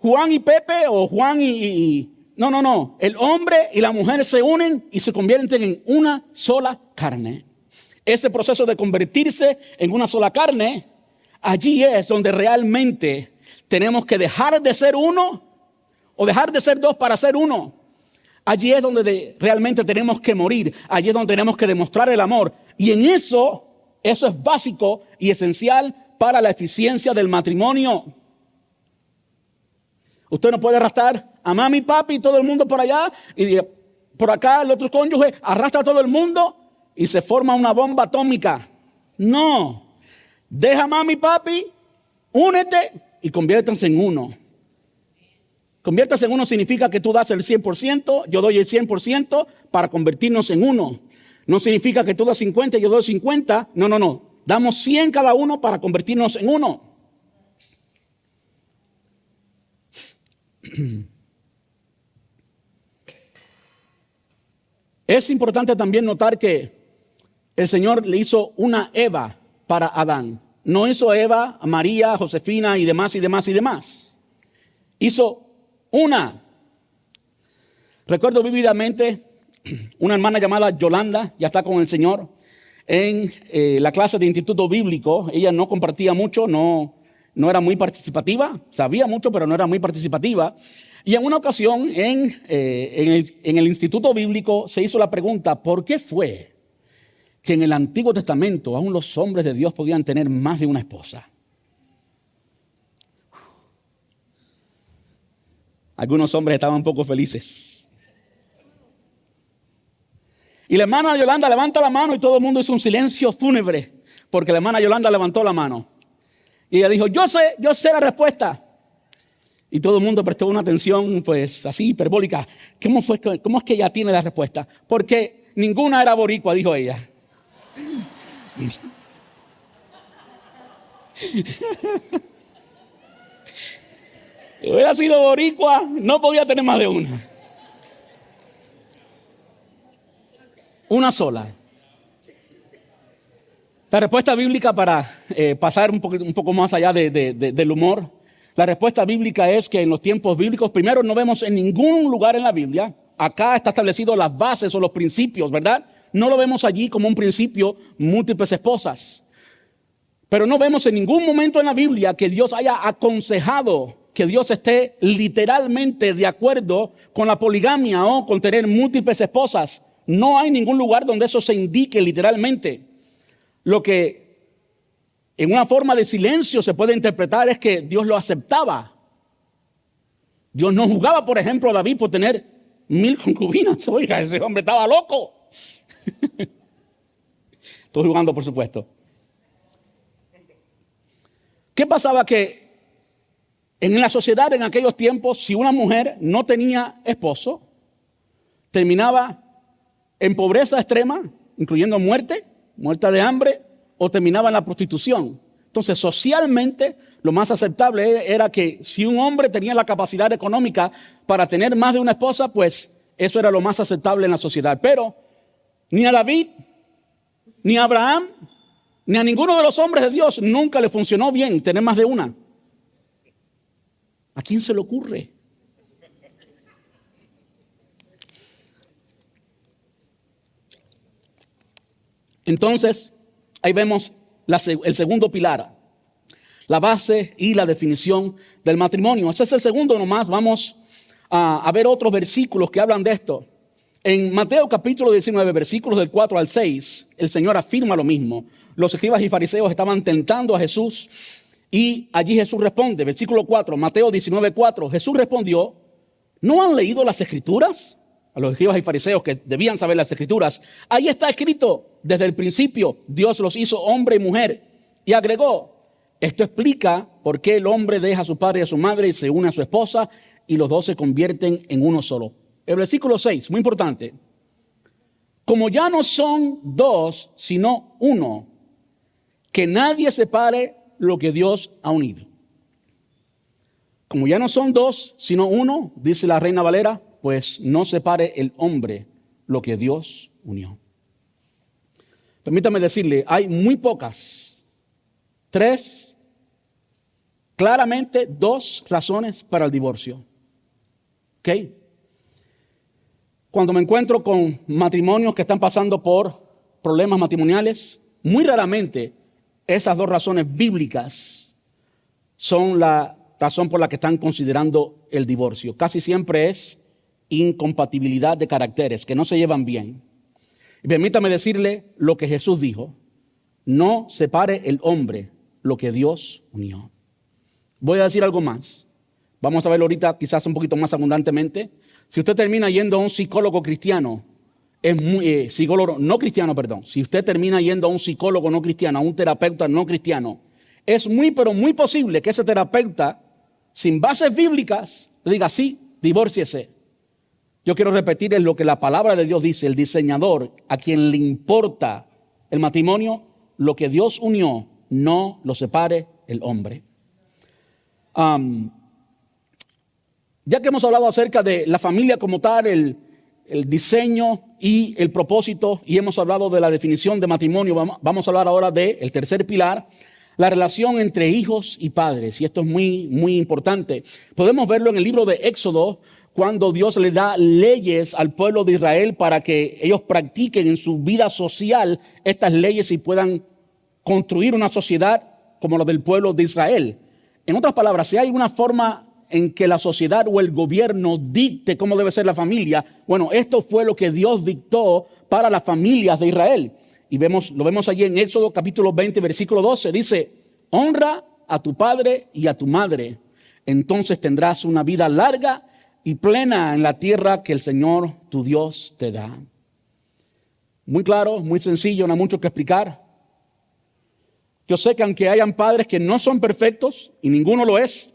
Juan y Pepe o Juan no. El hombre y la mujer se unen y se convierten en una sola carne. Ese proceso de convertirse en una sola carne, allí es donde realmente tenemos que dejar de ser uno o dejar de ser dos para ser uno. Allí es donde realmente tenemos que morir. Allí es donde tenemos que demostrar el amor. Y en eso es básico y esencial para la eficiencia del matrimonio. Usted no puede arrastrar a mami, papi y todo el mundo por allá. Y por acá el otro cónyuge arrastra a todo el mundo y se forma una bomba atómica. No. Deja a mami, papi, únete y conviértanse en uno. Conviértase en uno significa que tú das el 100%, yo doy el 100% para convertirnos en uno. No significa que tú das 50 y yo doy 50. No. Damos 100 cada uno para convertirnos en uno. Es importante también notar que el Señor le hizo una Eva para Adán. No hizo Eva a María, Josefina y demás. Hizo una. Recuerdo vívidamente una hermana llamada Yolanda, ya está con el Señor, en la clase de instituto bíblico. Ella no compartía mucho, no era muy participativa, sabía mucho, pero no era muy participativa. Y en una ocasión en el instituto bíblico se hizo la pregunta: ¿por qué fue que en el Antiguo Testamento aún los hombres de Dios podían tener más de una esposa? Algunos hombres estaban un poco felices. Y la hermana Yolanda levanta la mano y todo el mundo hizo un silencio fúnebre, porque la hermana Yolanda levantó la mano. Y ella dijo: yo sé la respuesta. Y todo el mundo prestó una atención, pues, así hiperbólica. ¿Cómo es que ella tiene la respuesta? Porque ninguna era boricua, dijo ella. Si hubiera sido boricua, no podía tener más de una. Una sola. La respuesta bíblica, para pasar un poco más allá del humor, la respuesta bíblica es que en los tiempos bíblicos, primero, no vemos en ningún lugar en la Biblia, acá está establecido las bases o los principios, ¿verdad? No lo vemos allí como un principio, múltiples esposas. Pero no vemos en ningún momento en la Biblia que Dios haya aconsejado que Dios esté literalmente de acuerdo con la poligamia o con tener múltiples esposas. No hay ningún lugar donde eso se indique literalmente. Lo que en una forma de silencio se puede interpretar es que Dios lo aceptaba. Dios no juzgaba, por ejemplo, a David por tener 1000 concubinas. Oiga, ese hombre estaba loco. Estoy jugando, por supuesto. ¿Qué pasaba? Que en la sociedad en aquellos tiempos, si una mujer no tenía esposo, terminaba en pobreza extrema, incluyendo muerte de hambre, o terminaba en la prostitución. Entonces, socialmente, lo más aceptable era que si un hombre tenía la capacidad económica para tener más de una esposa, pues eso era lo más aceptable en la sociedad. Pero ni a David, ni a Abraham, ni a ninguno de los hombres de Dios nunca le funcionó bien tener más de una. ¿A quién se le ocurre? Entonces, ahí vemos el segundo pilar, la base y la definición del matrimonio. Ese es el segundo nomás. Vamos a ver otros versículos que hablan de esto. En Mateo capítulo 19, versículos del 4 al 6, el Señor afirma lo mismo. Los escribas y fariseos estaban tentando a Jesús y allí Jesús responde. Versículo 4, Mateo 19, 4. Jesús respondió: ¿no han leído las Escrituras? A los escribas y fariseos que debían saber las Escrituras. Ahí está escrito: desde el principio Dios los hizo hombre y mujer. Y agregó: esto explica por qué el hombre deja a su padre y a su madre y se une a su esposa y los dos se convierten en uno solo. El versículo 6, muy importante. Como ya no son dos, sino uno, que nadie separe lo que Dios ha unido. Como ya no son dos, sino uno, dice la Reina Valera, pues no separe el hombre lo que Dios unió. Permítame decirle, hay muy pocas, 3 claramente dos razones para el divorcio. ¿Ok? Cuando me encuentro con matrimonios que están pasando por problemas matrimoniales, muy raramente esas dos razones bíblicas son la razón por la que están considerando el divorcio. Casi siempre es incompatibilidad de caracteres, que no se llevan bien. Y permítame decirle lo que Jesús dijo: no separe el hombre lo que Dios unió. Voy a decir algo más. Vamos a verlo ahorita quizás un poquito más abundantemente. Si usted termina yendo a un psicólogo cristiano, psicólogo no cristiano, perdón. Si usted termina yendo a un psicólogo no cristiano, a un terapeuta no cristiano, es muy, pero muy posible que ese terapeuta, sin bases bíblicas, le diga: sí, divórciese. Yo quiero repetir lo que la palabra de Dios dice: el diseñador, a quien le importa el matrimonio, lo que Dios unió, no lo separe el hombre. Ya que hemos hablado acerca de la familia como tal, el diseño y el propósito, y hemos hablado de la definición de matrimonio, vamos a hablar ahora del tercer pilar, la relación entre hijos y padres. Y esto es muy, muy importante. Podemos verlo en el libro de Éxodo, cuando Dios le da leyes al pueblo de Israel para que ellos practiquen en su vida social estas leyes y puedan construir una sociedad como la del pueblo de Israel. En otras palabras, si hay una forma en que la sociedad o el gobierno dicte cómo debe ser la familia, bueno, esto fue lo que Dios dictó para las familias de Israel. Y lo vemos allí en Éxodo capítulo 20, versículo 12. Dice: honra a tu padre y a tu madre, entonces tendrás una vida larga y plena en la tierra que el Señor tu Dios te da. Muy claro, muy sencillo, no hay mucho que explicar. Yo sé que aunque hayan padres que no son perfectos, y ninguno lo es,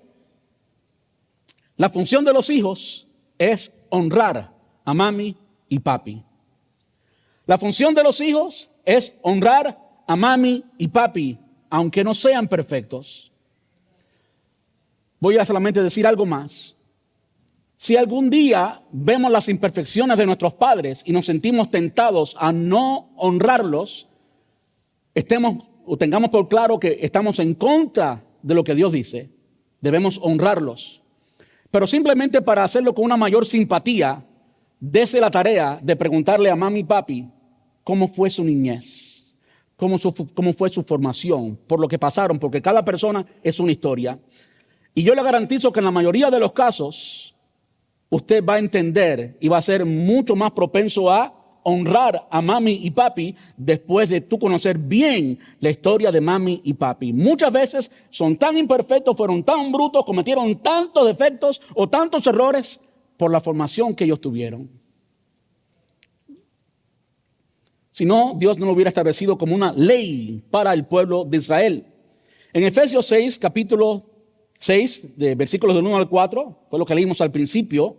la función de los hijos es honrar a mami y papi. La función de los hijos es honrar a mami y papi, aunque no sean perfectos. Voy a solamente decir algo más. Si algún día vemos las imperfecciones de nuestros padres y nos sentimos tentados a no honrarlos, tengamos por claro que estamos en contra de lo que Dios dice. Debemos honrarlos. Pero simplemente para hacerlo con una mayor simpatía, dése la tarea de preguntarle a mami y papi cómo fue su niñez, cómo fue su formación, por lo que pasaron, porque cada persona es una historia. Y yo le garantizo que en la mayoría de los casos, usted va a entender y va a ser mucho más propenso a honrar a mami y papi después de tú conocer bien la historia de mami y papi. Muchas veces son tan imperfectos, fueron tan brutos, cometieron tantos defectos o tantos errores por la formación que ellos tuvieron. Si no, Dios no lo hubiera establecido como una ley para el pueblo de Israel. En Efesios 6, capítulo 6, de versículos del 1 al 4, fue lo que leímos al principio.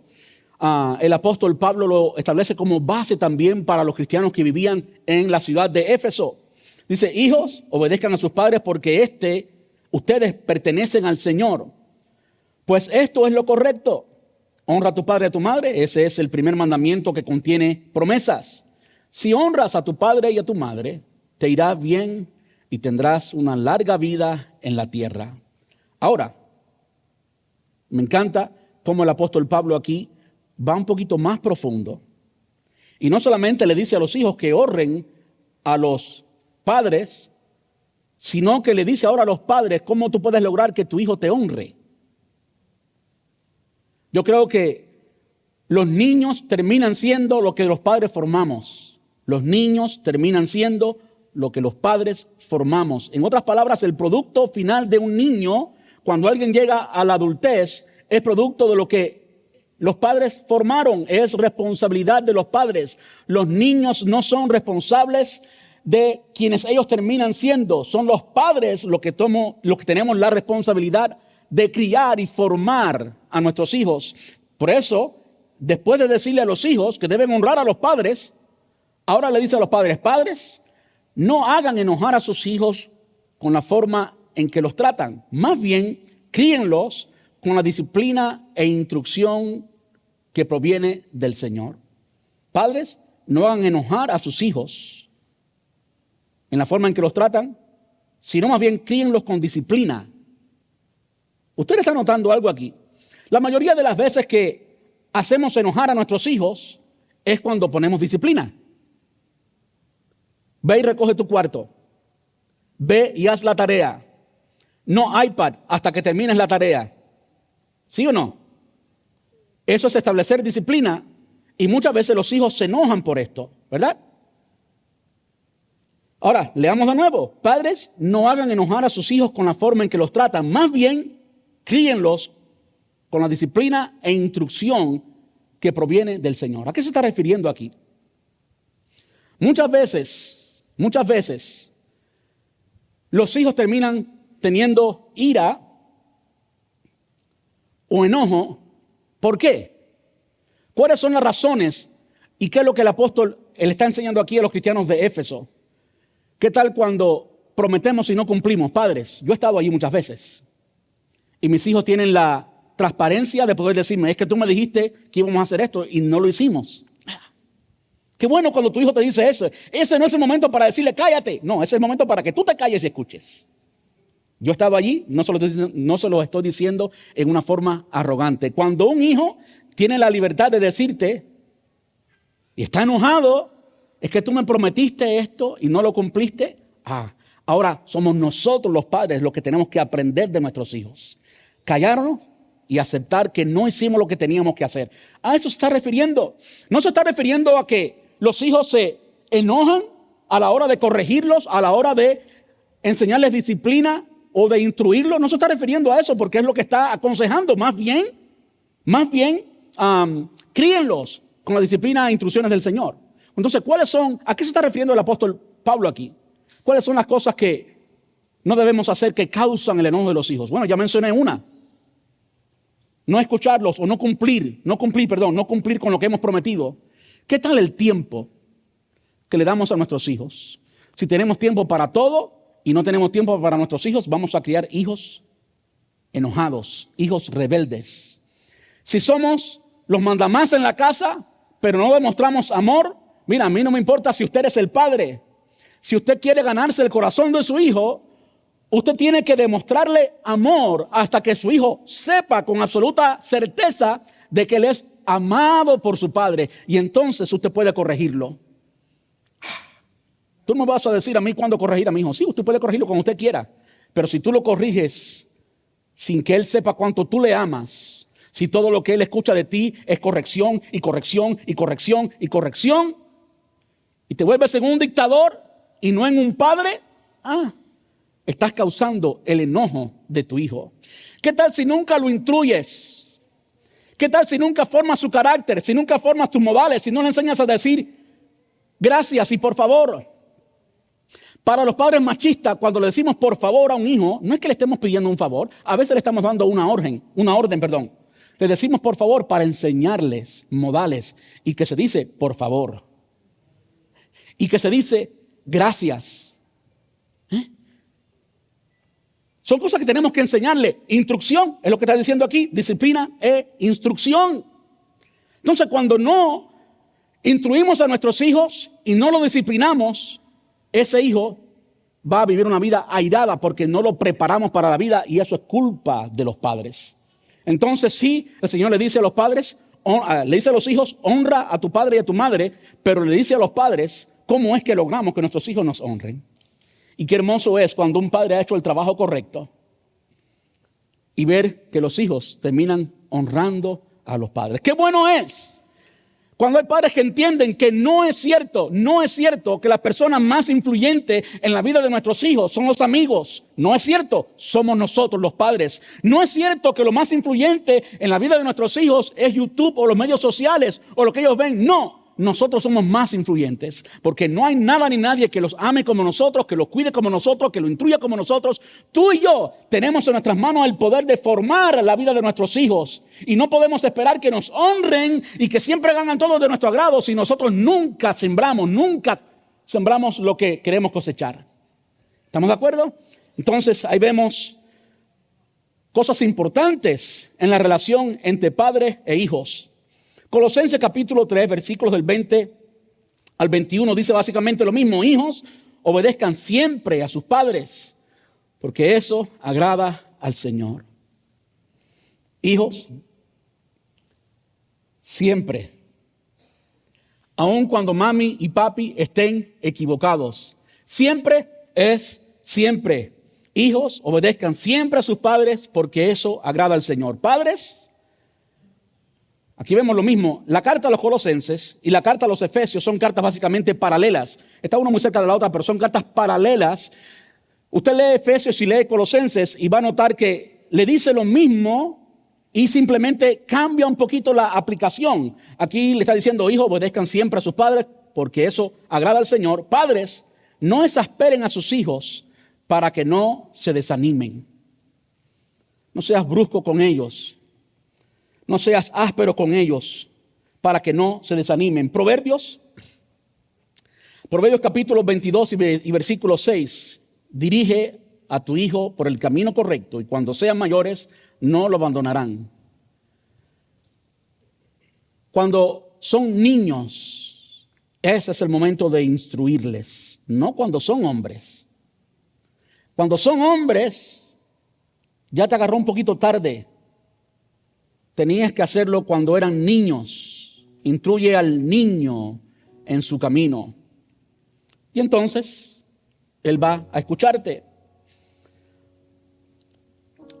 El apóstol Pablo lo establece como base también para los cristianos que vivían en la ciudad de Éfeso. Dice: hijos, obedezcan a sus padres porque ustedes pertenecen al Señor. Pues esto es lo correcto. Honra a tu padre y a tu madre. Ese es el primer mandamiento que contiene promesas. Si honras a tu padre y a tu madre, te irá bien y tendrás una larga vida en la tierra. Ahora, me encanta cómo el apóstol Pablo aquí va un poquito más profundo. Y no solamente le dice a los hijos que honren a los padres, sino que le dice ahora a los padres cómo tú puedes lograr que tu hijo te honre. Yo creo que los niños terminan siendo lo que los padres formamos. Los niños terminan siendo lo que los padres formamos. En otras palabras, el producto final de un niño, cuando alguien llega a la adultez, es producto de lo que los padres formaron, es responsabilidad de los padres. Los niños no son responsables de quienes ellos terminan siendo. Son los padres los que tenemos la responsabilidad de criar y formar a nuestros hijos. Por eso, después de decirle a los hijos que deben honrar a los padres, ahora le dice a los padres: padres, no hagan enojar a sus hijos con la forma en que los tratan. Más bien, críenlos con la disciplina e instrucción que proviene del Señor. Padres, no hagan enojar a sus hijos en la forma en que los tratan, sino más bien críenlos con disciplina Usted está notando algo aquí. La mayoría de las veces que hacemos enojar a nuestros hijos es cuando ponemos disciplina. Ve y recoge tu cuarto. Ve y haz la tarea. No iPad hasta que termines la tarea. ¿Sí o no? Eso es establecer disciplina y muchas veces los hijos se enojan por esto, ¿verdad? Ahora, leamos de nuevo. Padres, no hagan enojar a sus hijos con la forma en que los tratan. Más bien, críenlos con la disciplina e instrucción que proviene del Señor. ¿A qué se está refiriendo aquí? Muchas veces, los hijos terminan teniendo ira o enojo. ¿Por qué? ¿Cuáles son las razones? ¿Y qué es lo que el apóstol le está enseñando aquí a los cristianos de Éfeso? ¿Qué tal cuando prometemos y no cumplimos? Padres, yo he estado allí muchas veces y mis hijos tienen la transparencia de poder decirme, es que tú me dijiste que íbamos a hacer esto y no lo hicimos. Qué bueno cuando tu hijo te dice eso. Ese no es el momento para decirle cállate. No, ese es el momento para que tú te calles y escuches. Yo estaba allí, no se lo estoy diciendo en una forma arrogante. Cuando un hijo tiene la libertad de decirte y está enojado, es que tú me prometiste esto y no lo cumpliste. Ahora somos nosotros los padres los que tenemos que aprender de nuestros hijos. Callarnos y aceptar que no hicimos lo que teníamos que hacer. A eso se está refiriendo. No se está refiriendo a que los hijos se enojan a la hora de corregirlos, a la hora de enseñarles disciplina o de instruirlos. No se está refiriendo a eso porque es lo que está aconsejando. Más bien, críenlos con la disciplina e instrucciones del Señor. Entonces, ¿a qué se está refiriendo el apóstol Pablo aquí? ¿Cuáles son las cosas que no debemos hacer que causan el enojo de los hijos? Bueno, ya mencioné una. No escucharlos o no cumplir con lo que hemos prometido. ¿Qué tal el tiempo que le damos a nuestros hijos? Si tenemos tiempo para todo y no tenemos tiempo para nuestros hijos, vamos a criar hijos enojados, hijos rebeldes. Si somos los mandamás en la casa, pero no demostramos amor, mira, a mí no me importa si usted es el padre. Si usted quiere ganarse el corazón de su hijo, usted tiene que demostrarle amor hasta que su hijo sepa con absoluta certeza de que él es amado por su padre. Y entonces usted puede corregirlo. Tú no vas a decir a mí cuándo corregir a mi hijo. Sí, usted puede corregirlo cuando usted quiera. Pero si tú lo corriges sin que él sepa cuánto tú le amas, si todo lo que él escucha de ti es corrección y corrección y corrección y corrección, y te vuelves en un dictador y no en un padre, estás causando el enojo de tu hijo. ¿Qué tal si nunca lo instruyes? ¿Qué tal si nunca formas su carácter? Si nunca formas tus modales, si no le enseñas a decir gracias y por favor. Para los padres machistas, cuando le decimos por favor a un hijo, no es que le estemos pidiendo un favor, a veces le estamos dando una orden. Le decimos por favor para enseñarles modales y que se dice por favor. Y que se dice gracias. Son cosas que tenemos que enseñarle. Instrucción, es lo que está diciendo aquí, disciplina e instrucción. Entonces, cuando no instruimos a nuestros hijos y no lo disciplinamos, ese hijo va a vivir una vida airada porque no lo preparamos para la vida y eso es culpa de los padres. Entonces, sí, el Señor le dice a los padres, le dice a los hijos, honra a tu padre y a tu madre, pero le dice a los padres, ¿cómo es que logramos que nuestros hijos nos honren? Y qué hermoso es cuando un padre ha hecho el trabajo correcto y ver que los hijos terminan honrando a los padres. ¡Qué bueno es! Cuando hay padres que entienden que no es cierto que las personas más influyentes en la vida de nuestros hijos son los amigos. No es cierto, somos nosotros los padres. No es cierto que lo más influyente en la vida de nuestros hijos es YouTube o los medios sociales o lo que ellos ven. No. Nosotros somos más influyentes porque no hay nada ni nadie que los ame como nosotros, que los cuide como nosotros, que los instruya como nosotros. Tú y yo tenemos en nuestras manos el poder de formar la vida de nuestros hijos y no podemos esperar que nos honren y que siempre hagan todo de nuestro agrado si nosotros nunca sembramos lo que queremos cosechar. ¿Estamos de acuerdo? Entonces ahí vemos cosas importantes en la relación entre padres e hijos. Colosenses capítulo 3, versículos del 20 al 21 dice básicamente lo mismo. Hijos, obedezcan siempre a sus padres, porque eso agrada al Señor. Hijos, siempre, aun cuando mami y papi estén equivocados, siempre es siempre. Hijos, obedezcan siempre a sus padres porque eso agrada al Señor. Padres, aquí vemos lo mismo. La carta a los Colosenses y la carta a los Efesios son cartas básicamente paralelas. Está una muy cerca de la otra, pero son cartas paralelas. Usted lee Efesios y lee Colosenses y va a notar que le dice lo mismo y simplemente cambia un poquito la aplicación. Aquí le está diciendo, hijos, obedezcan siempre a sus padres porque eso agrada al Señor. Padres, no exasperen a sus hijos para que no se desanimen. No seas brusco con ellos. No seas áspero con ellos para que no se desanimen. Proverbios capítulo 22 y versículo 6. Dirige a tu hijo por el camino correcto y cuando sean mayores no lo abandonarán. Cuando son niños, ese es el momento de instruirles, no cuando son hombres. Cuando son hombres, ya te agarró un poquito tarde. Tenías que hacerlo cuando eran niños. Instruye al niño en su camino. Y entonces, él va a escucharte.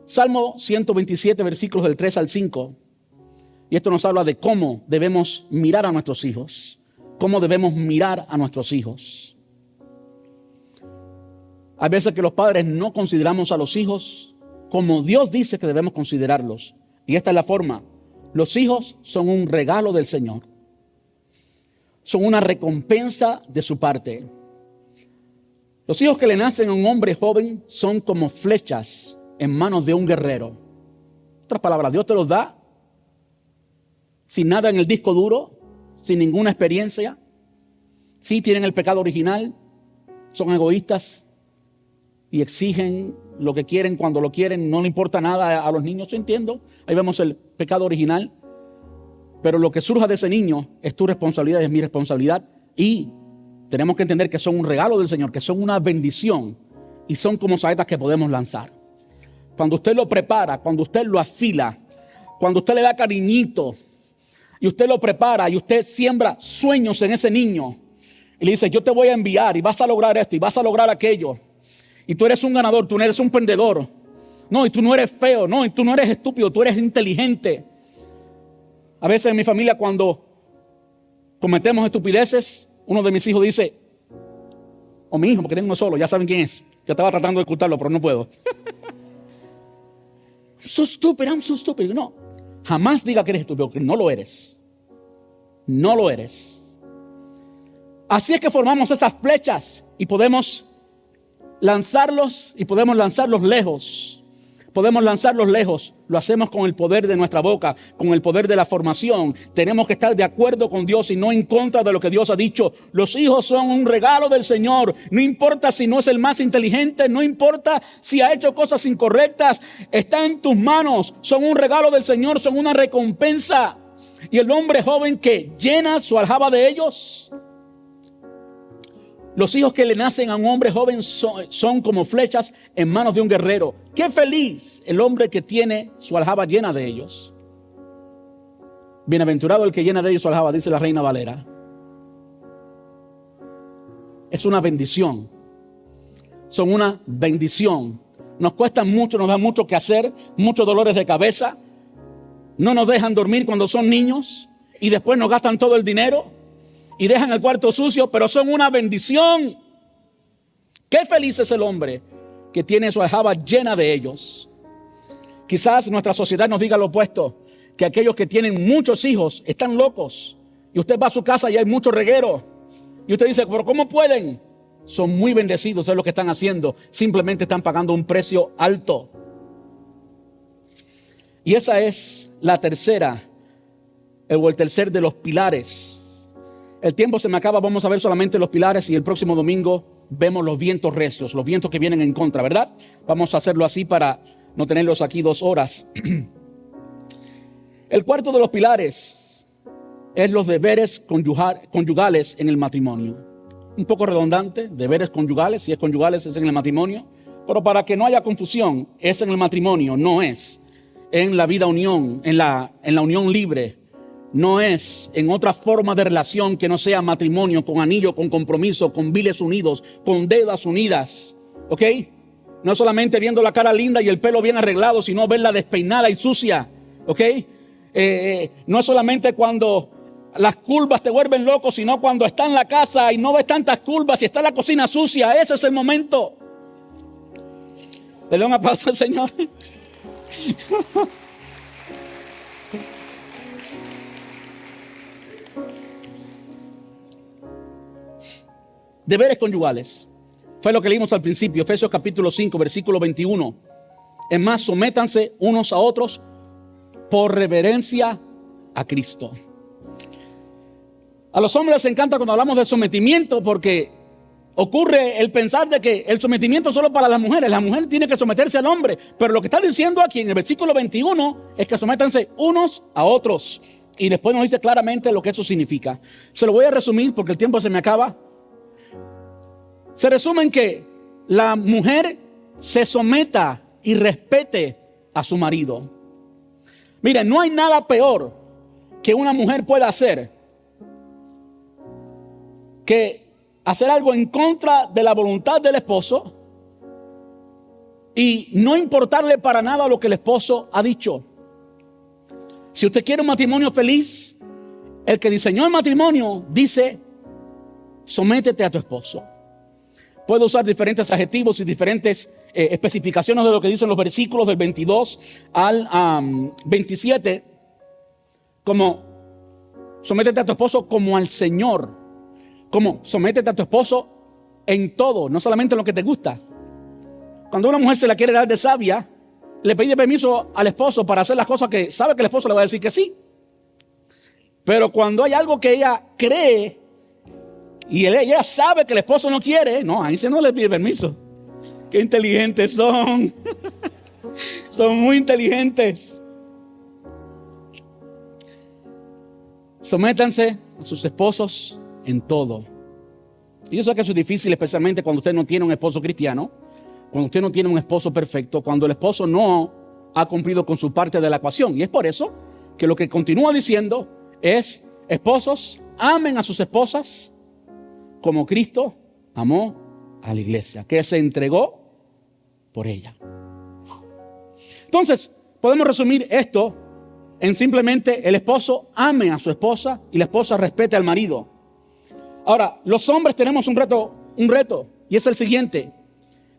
Salmo 127, versículos del 3 al 5. Y esto nos habla de cómo debemos mirar a nuestros hijos. Cómo debemos mirar a nuestros hijos. Hay veces que los padres no consideramos a los hijos como Dios dice que debemos considerarlos. Y esta es la forma. Los hijos son un regalo del Señor. Son una recompensa de su parte. Los hijos que le nacen a un hombre joven son como flechas en manos de un guerrero. En otras palabras, Dios te los da sin nada en el disco duro, sin ninguna experiencia. Sí tienen el pecado original, son egoístas y exigen lo que quieren cuando lo quieren, no le importa nada a los niños, entiendo. Ahí vemos el pecado original. Pero lo que surja de ese niño es tu responsabilidad, es mi responsabilidad. Y tenemos que entender que son un regalo del Señor, que son una bendición y son como saetas que podemos lanzar. Cuando usted lo prepara, cuando usted lo afila, cuando usted le da cariñito y usted lo prepara y usted siembra sueños en ese niño y le dice, yo te voy a enviar y vas a lograr esto y vas a lograr aquello. Y tú eres un ganador, tú no eres un perdedor. No, y tú no eres feo, no, y tú no eres estúpido, tú eres inteligente. A veces en mi familia cuando cometemos estupideces, uno de mis hijos dice, o mi hijo, porque tengo uno solo, ya saben quién es. Yo estaba tratando de ocultarlo, pero no puedo. I'm so stupid. No, jamás diga que eres estúpido, porque no lo eres. No lo eres. Así es que formamos esas flechas y podemos lanzarlos y podemos lanzarlos lejos. Podemos lanzarlos lejos. Lo hacemos con el poder de nuestra boca, con el poder de la formación. Tenemos que estar de acuerdo con Dios y no en contra de lo que Dios ha dicho. Los hijos son un regalo del Señor. No importa si no es el más inteligente, no importa si ha hecho cosas incorrectas. Está en tus manos. Son un regalo del Señor, son una recompensa. Y el hombre joven que llena su aljaba de ellos, los hijos que le nacen a un hombre joven son como flechas en manos de un guerrero. Qué feliz el hombre que tiene su aljaba llena de ellos. Bienaventurado el que llena de ellos su aljaba, dice la Reina Valera. Es una bendición. Son una bendición. Nos cuestan mucho, nos dan mucho que hacer, muchos dolores de cabeza. No nos dejan dormir cuando son niños y después nos gastan todo el dinero. Y dejan el cuarto sucio, pero son una bendición. Qué feliz es el hombre que tiene su aljaba llena de ellos. Quizás nuestra sociedad nos diga lo opuesto, que aquellos que tienen muchos hijos están locos. Y usted va a su casa y hay mucho reguero. Y usted dice, pero ¿cómo pueden? Son muy bendecidos, es lo que están haciendo. Simplemente están pagando un precio alto. Y esa es la tercera, o el tercer de los pilares. El tiempo se me acaba, vamos a ver solamente los pilares y el próximo domingo vemos los vientos recios, los vientos que vienen en contra, ¿verdad? Vamos a hacerlo así para no tenerlos aquí 2 horas. El cuarto de los pilares es los deberes conyugales en el matrimonio. Un poco redundante, deberes conyugales, si es conyugales es en el matrimonio, pero para que no haya confusión, es en el matrimonio, no es en la vida unión, en la unión libre. No es en otra forma de relación que no sea matrimonio, con anillo, con compromiso, con viles unidos, con deudas unidas. ¿Ok? No solamente viendo la cara linda y el pelo bien arreglado, sino verla despeinada y sucia. ¿Ok? No es solamente cuando las curvas te vuelven loco, sino cuando está en la casa y no ves tantas curvas y está la cocina sucia. Ese es el momento. Le doy un aplauso al Señor. Deberes conyugales. Fue lo que leímos al principio, Efesios capítulo 5, versículo 21. Es más, sométanse unos a otros por reverencia a Cristo. A los hombres les encanta cuando hablamos de sometimiento porque ocurre el pensar de que el sometimiento es solo para las mujeres. La mujer tiene que someterse al hombre. Pero lo que está diciendo aquí en el versículo 21 es que sométanse unos a otros. Y después nos dice claramente lo que eso significa. Se lo voy a resumir porque el tiempo se me acaba. Se resume en que la mujer se someta y respete a su marido. Miren, no hay nada peor que una mujer pueda hacer que hacer algo en contra de la voluntad del esposo y no importarle para nada lo que el esposo ha dicho. Si usted quiere un matrimonio feliz, el que diseñó el matrimonio dice: sométete a tu esposo. Puedo usar diferentes adjetivos y diferentes especificaciones de lo que dicen los versículos del 22 al 27, como sométete a tu esposo como al Señor, como sométete a tu esposo en todo, no solamente en lo que te gusta. Cuando una mujer se la quiere dar de sabia, le pide permiso al esposo para hacer las cosas que sabe que el esposo le va a decir que sí. Pero cuando hay algo que ella cree y ella sabe que el esposo no quiere, no, ahí se no le pide permiso. Qué inteligentes son. Son muy inteligentes. Sométanse a sus esposos en todo. Y yo sé que eso es difícil, especialmente cuando usted no tiene un esposo cristiano, cuando usted no tiene un esposo perfecto, cuando el esposo no ha cumplido con su parte de la ecuación. Y es por eso que lo que continúa diciendo es: esposos, amen a sus esposas como Cristo amó a la iglesia, que se entregó por ella. Entonces, podemos resumir esto en simplemente el esposo ame a su esposa y la esposa respete al marido. Ahora, los hombres tenemos un reto, y es el siguiente: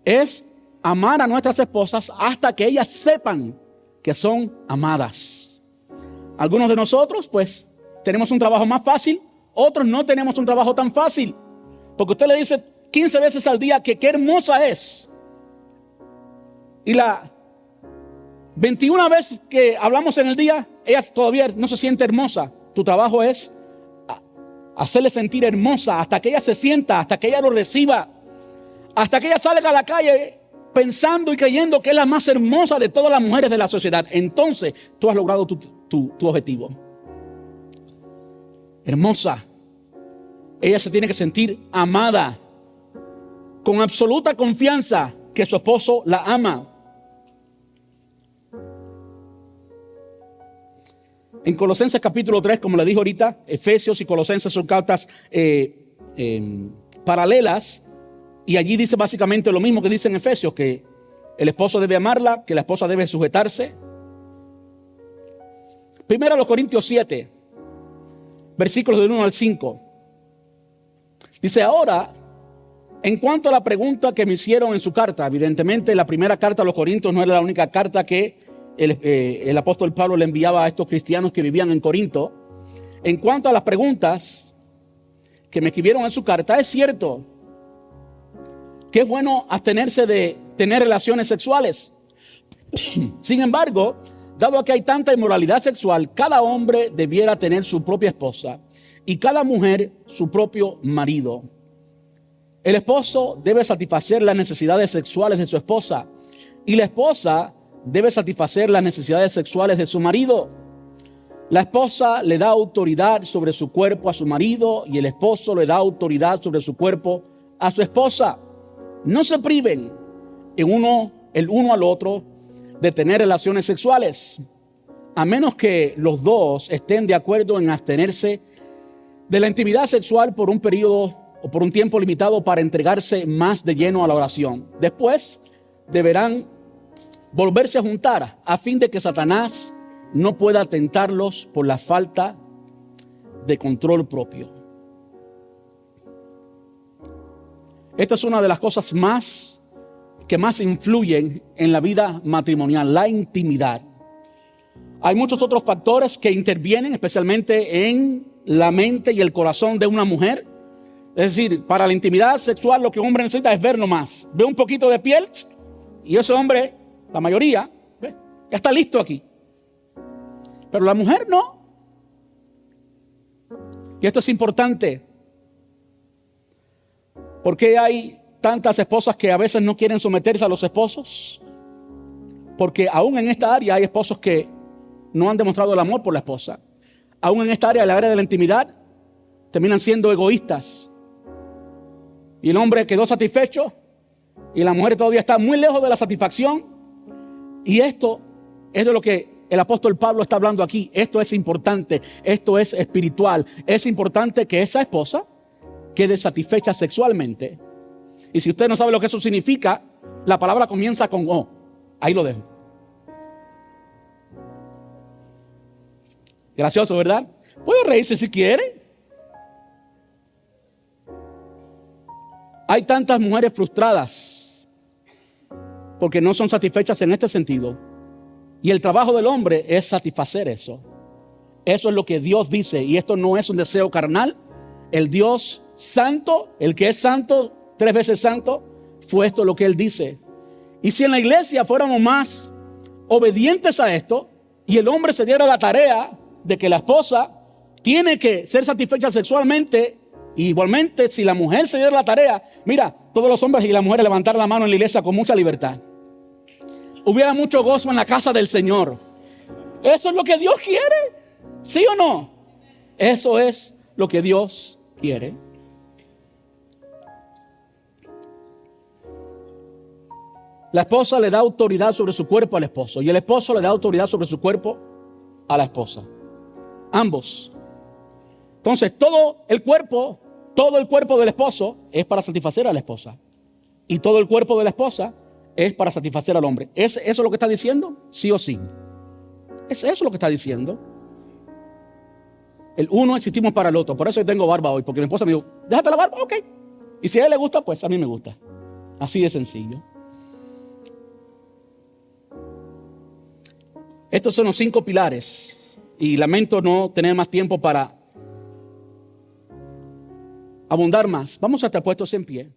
es amar a nuestras esposas hasta que ellas sepan que son amadas. Algunos de nosotros, pues, tenemos un trabajo más fácil, otros no tenemos un trabajo tan fácil. Porque usted le dice 15 veces al día que qué hermosa es. Y la 21 veces que hablamos en el día, ella todavía no se siente hermosa. Tu trabajo es hacerle sentir hermosa hasta que ella se sienta, hasta que ella lo reciba, hasta que ella salga a la calle pensando y creyendo que es la más hermosa de todas las mujeres de la sociedad. Entonces tú has logrado tu objetivo. Hermosa. Ella se tiene que sentir amada, con absoluta confianza que su esposo la ama. En Colosenses capítulo 3, como le dije ahorita, Efesios y Colosenses son cartas paralelas, y allí dice básicamente lo mismo que dice en Efesios, que el esposo debe amarla, que la esposa debe sujetarse. Primero a los Corintios 7, versículos del 1 al 5. Dice: ahora, en cuanto a la pregunta que me hicieron en su carta, evidentemente la primera carta a los Corintios no era la única carta que el apóstol Pablo le enviaba a estos cristianos que vivían en Corinto. En cuanto a las preguntas que me escribieron en su carta, es cierto que es bueno abstenerse de tener relaciones sexuales. Sin embargo, dado que hay tanta inmoralidad sexual, cada hombre debiera tener su propia esposa y cada mujer su propio marido. El esposo debe satisfacer las necesidades sexuales de su esposa y la esposa debe satisfacer las necesidades sexuales de su marido. La esposa le da autoridad sobre su cuerpo a su marido y el esposo le da autoridad sobre su cuerpo a su esposa. No se priven el uno al otro, de tener relaciones sexuales, a menos que los dos estén de acuerdo en abstenerse de la intimidad sexual por un periodo o por un tiempo limitado para entregarse más de lleno a la oración. Después deberán volverse a juntar a fin de que Satanás no pueda tentarlos por la falta de control propio. Esta es una de las cosas que más influyen en la vida matrimonial, la intimidad. Hay muchos otros factores que intervienen, especialmente en la mente y el corazón de una mujer. Es decir, para la intimidad sexual lo que un hombre necesita es ver nomás. Ve un poquito de piel y ese hombre, la mayoría, ya está listo aquí. Pero la mujer no. Y esto es importante. ¿Por qué hay tantas esposas que a veces no quieren someterse a los esposos? Porque aún en esta área hay esposos que no han demostrado el amor por la esposa. Aún en esta área, el área de la intimidad, terminan siendo egoístas. Y el hombre quedó satisfecho y la mujer todavía está muy lejos de la satisfacción. Y esto es de lo que el apóstol Pablo está hablando aquí. Esto es importante, esto es espiritual. Es importante que esa esposa quede satisfecha sexualmente. Y si usted no sabe lo que eso significa, la palabra comienza con O. Ahí lo dejo. Gracioso, ¿verdad? Puede reírse si quiere. Hay tantas mujeres frustradas porque no son satisfechas en este sentido. Y el trabajo del hombre es satisfacer eso. Eso es lo que Dios dice. Y esto no es un deseo carnal. El Dios santo, el que es santo, 3 veces santo, fue esto lo que Él dice. Y si en la iglesia fuéramos más obedientes a esto y el hombre se diera la tarea de que la esposa tiene que ser satisfecha sexualmente, y igualmente si la mujer se diera la tarea, mira, todos los hombres y las mujeres levantar la mano en la iglesia con mucha libertad. Hubiera mucho gozo en la casa del Señor. Eso es lo que Dios quiere, ¿sí o no? Eso es lo que Dios quiere. La esposa le da autoridad sobre su cuerpo al esposo y el esposo le da autoridad sobre su cuerpo a la esposa. Ambos. Entonces todo el cuerpo del esposo es para satisfacer a la esposa y todo el cuerpo de la esposa es para satisfacer al hombre. ¿Es eso lo que está diciendo? Sí o sí. ¿Es eso lo que está diciendo? El uno existimos para el otro. Por eso yo tengo barba hoy, porque mi esposa me dijo, déjate la barba, ok. Y si a él le gusta, pues a mí me gusta. Así de sencillo. Estos son los 5 pilares. Y lamento no tener más tiempo para abundar más. Vamos a estar puestos en pie.